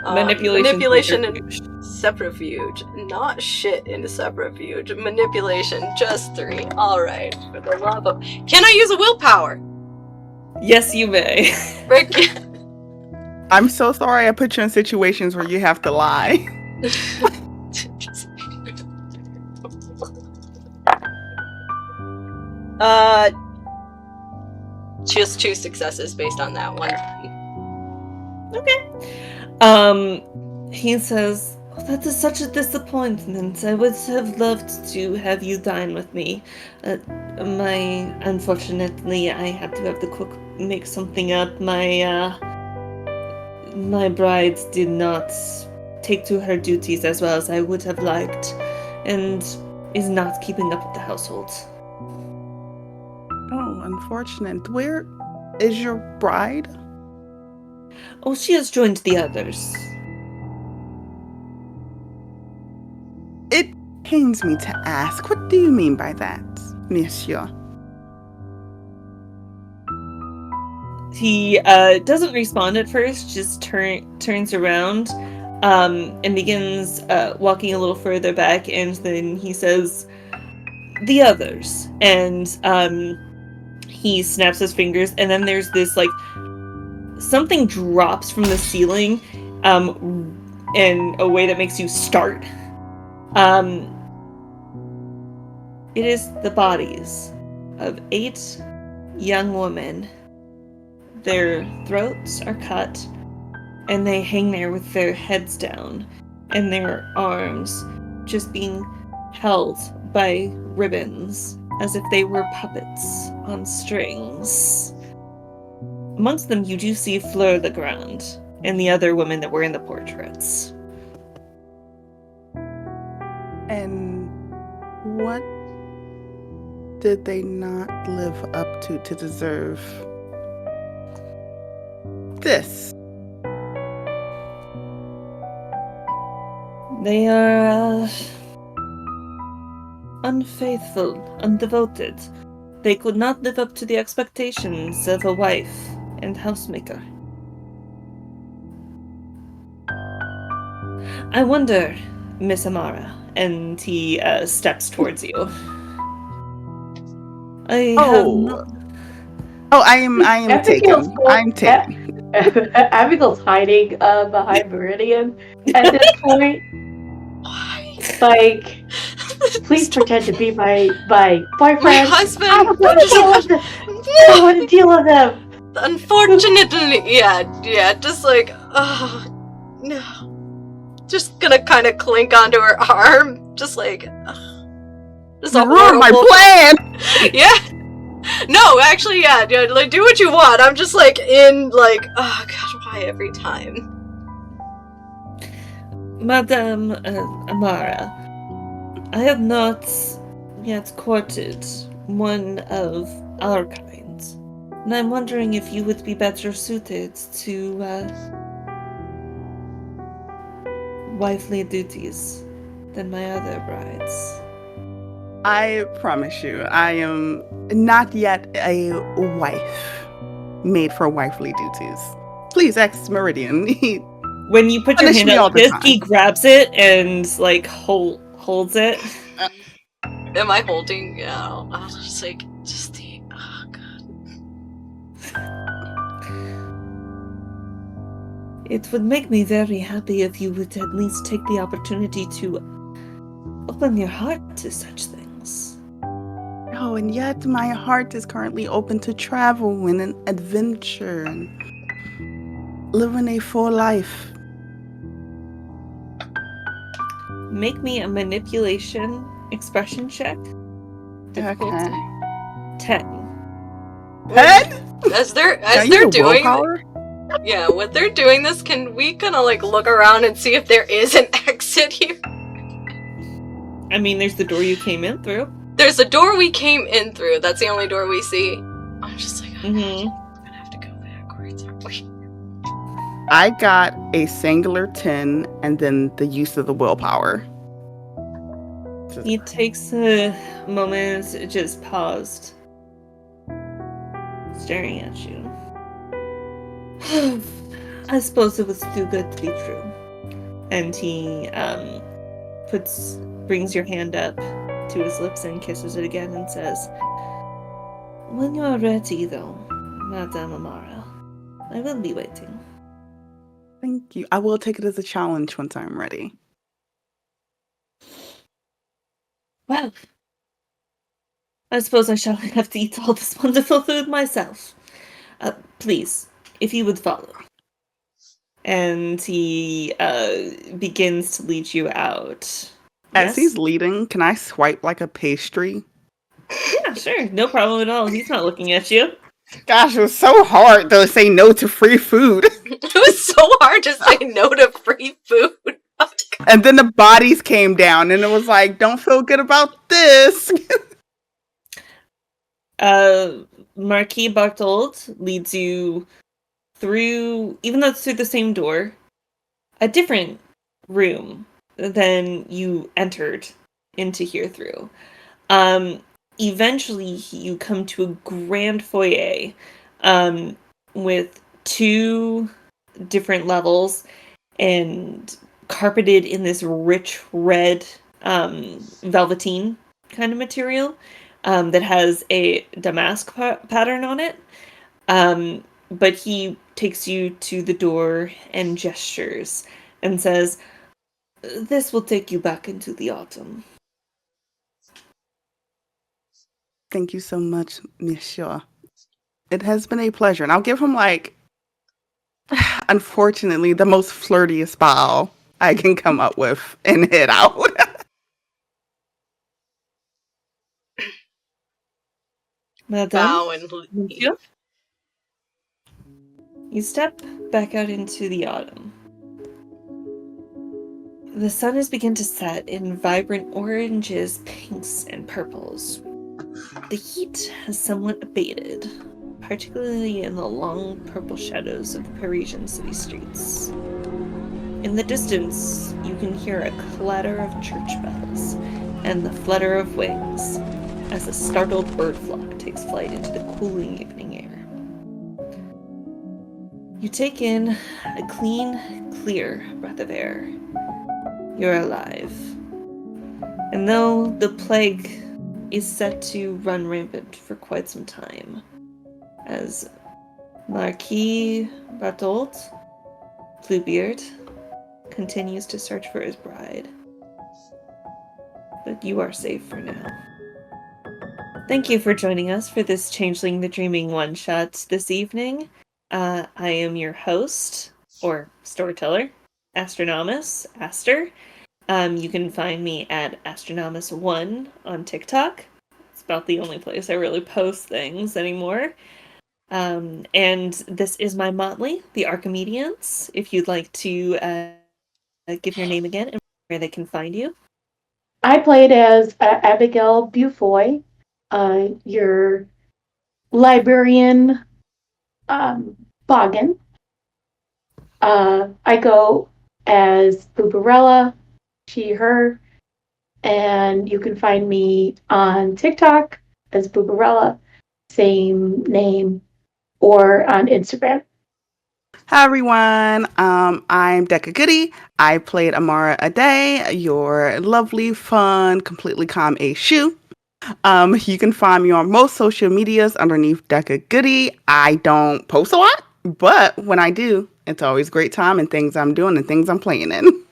Manipulation and subterfuge. Not shit in subterfuge. Manipulation, just 3. Alright. For the love of... Can I use a willpower? Yes, you may. I'm so sorry I put you in situations where you have to lie. Just 2 successes based on that one. Okay. He says, That is such a disappointment. I would have loved to have you dine with me. Unfortunately, I had to have the cook make something up. My bride did not take to her duties as well as I would have liked, and is not keeping up with the household. Oh, unfortunate. Where is your bride? Oh, she has joined the others. It pains me to ask. What do you mean by that, monsieur? He doesn't respond at first, just turns around and begins walking a little further back, and then he says, "The others." And he snaps his fingers, and then there's this, like, something drops from the ceiling in a way that makes you start. It is the bodies of 8 young women. Their throats are cut, and they hang there with their heads down, and their arms just being held by ribbons, as if they were puppets on strings. Amongst them, you do see Fleur the Grand, and the other women that were in the portraits. And what did they not live up to deserve this? They are unfaithful, undevoted. They could not live up to the expectations of a wife and housemaker. I wonder, Miss Amara, and he steps towards you. I am Abigail's taken. I'm taken. Abigail's hiding behind Meridian at this point. Why? Like, please pretend to be my boyfriend. My husband. I don't want to deal with them. Unfortunately, yeah, just like, oh, no. Just gonna kind of clink onto her arm, just like, just a Ruin my horrible plan! Yeah. No, actually, yeah, dude, like, do what you want. I'm just like oh gosh, why every time? Madame Amara, I have not yet courted one of our kind, and I'm wondering if you would be better suited to wifely duties than my other brides. I promise you, I am not yet a wife made for wifely duties. Please ask Meridian. When you put your Punish hand me all out the like this, time. he grabs it and like holds it. Am I holding? Yeah, I'll just like, just the, oh god. It would make me very happy if you would at least take the opportunity to open your heart to such things. Oh, and yet my heart is currently open to travel and an adventure and living a full life. Make me a manipulation expression check. Difficulty Okay. 10. Head? As they're Can I use a doing, willpower? yeah, when they're doing this, can we kind of like look around and see if there is an exit here? I mean, there's the door you came in through. There's a door we came in through. That's the only door we see. I'm just like, Mm-hmm. we're gonna have to go backwards, aren't we? I got a singular 10 and then the use of the willpower. He takes a moment, just paused, staring at you. I suppose it was too good to be true. And he brings your hand up to his lips and kisses it again and says, "When you are ready, though, Madame Amara, I will be waiting." Thank you. I will take it as a challenge once I'm ready. Well, I suppose I shall have to eat all this wonderful food myself. Please, if you would follow. And he begins to lead you out. As he's Yes? leading, can I swipe like a pastry? Yeah, sure. No problem at all. He's not looking at you. Gosh, it was so hard to say no to free food. It was so hard to say no to free food. And then the bodies came down, and it was like, don't feel good about this. Marquis Barthold leads you through, even though it's through the same door, a different room than you entered into here through. Eventually, you come to a grand foyer with two different levels and carpeted in this rich red velveteen kind of material that has a damask pattern on it. But he takes you to the door and gestures and says, "This will take you back into the autumn." Thank you so much, Monsieur. It has been a pleasure. And I'll give him, like, unfortunately, the most flirtiest bow I can come up with and head out. Madame, Bow and leave. monsieur, you step back out into the autumn. The sun has begun to set in vibrant oranges, pinks, and purples. The heat has somewhat abated, particularly in the long purple shadows of Parisian city streets. In the distance, you can hear a clatter of church bells and the flutter of wings as a startled bird flock takes flight into the cooling evening air. You take in a clean, clear breath of air. You're alive. And though the plague is set to run rampant for quite some time, as Marquis Barthold, Bluebeard, continues to search for his bride. But you are safe for now. Thank you for joining us for this Changeling the Dreaming one-shot this evening. I am your host, or storyteller, Astronomus, Aster. You can find me at Astronomus1 on TikTok. It's about the only place I really post things anymore. And this is my motley, the Archimedians. If you'd like to give your name again and where they can find you. I played as Abigail Bufoy, your librarian Boggin. I go as Bubarella, she, her, and you can find me on TikTok as Bubarella, same name, or on Instagram. Hi, everyone. I'm Decca Goody. I played Amara Ade, your lovely, fun, completely calm Shu. You can find me on most social medias underneath Decca Goody. I don't post a lot, but when I do, it's always great time and things I'm doing and things I'm playing in.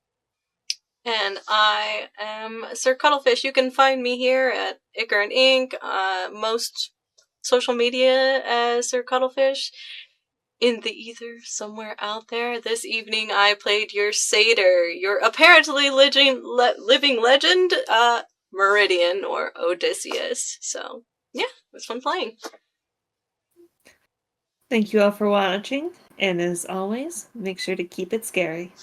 And I am Sir Cuttlefish. You can find me here at Icar and Ink, most social media as Sir Cuttlefish. In the ether, somewhere out there. This evening I played your satyr, your apparently living legend, Meridian, or Odysseus. So, yeah, it was fun playing. Thank you all for watching, and as always, make sure to keep it scary.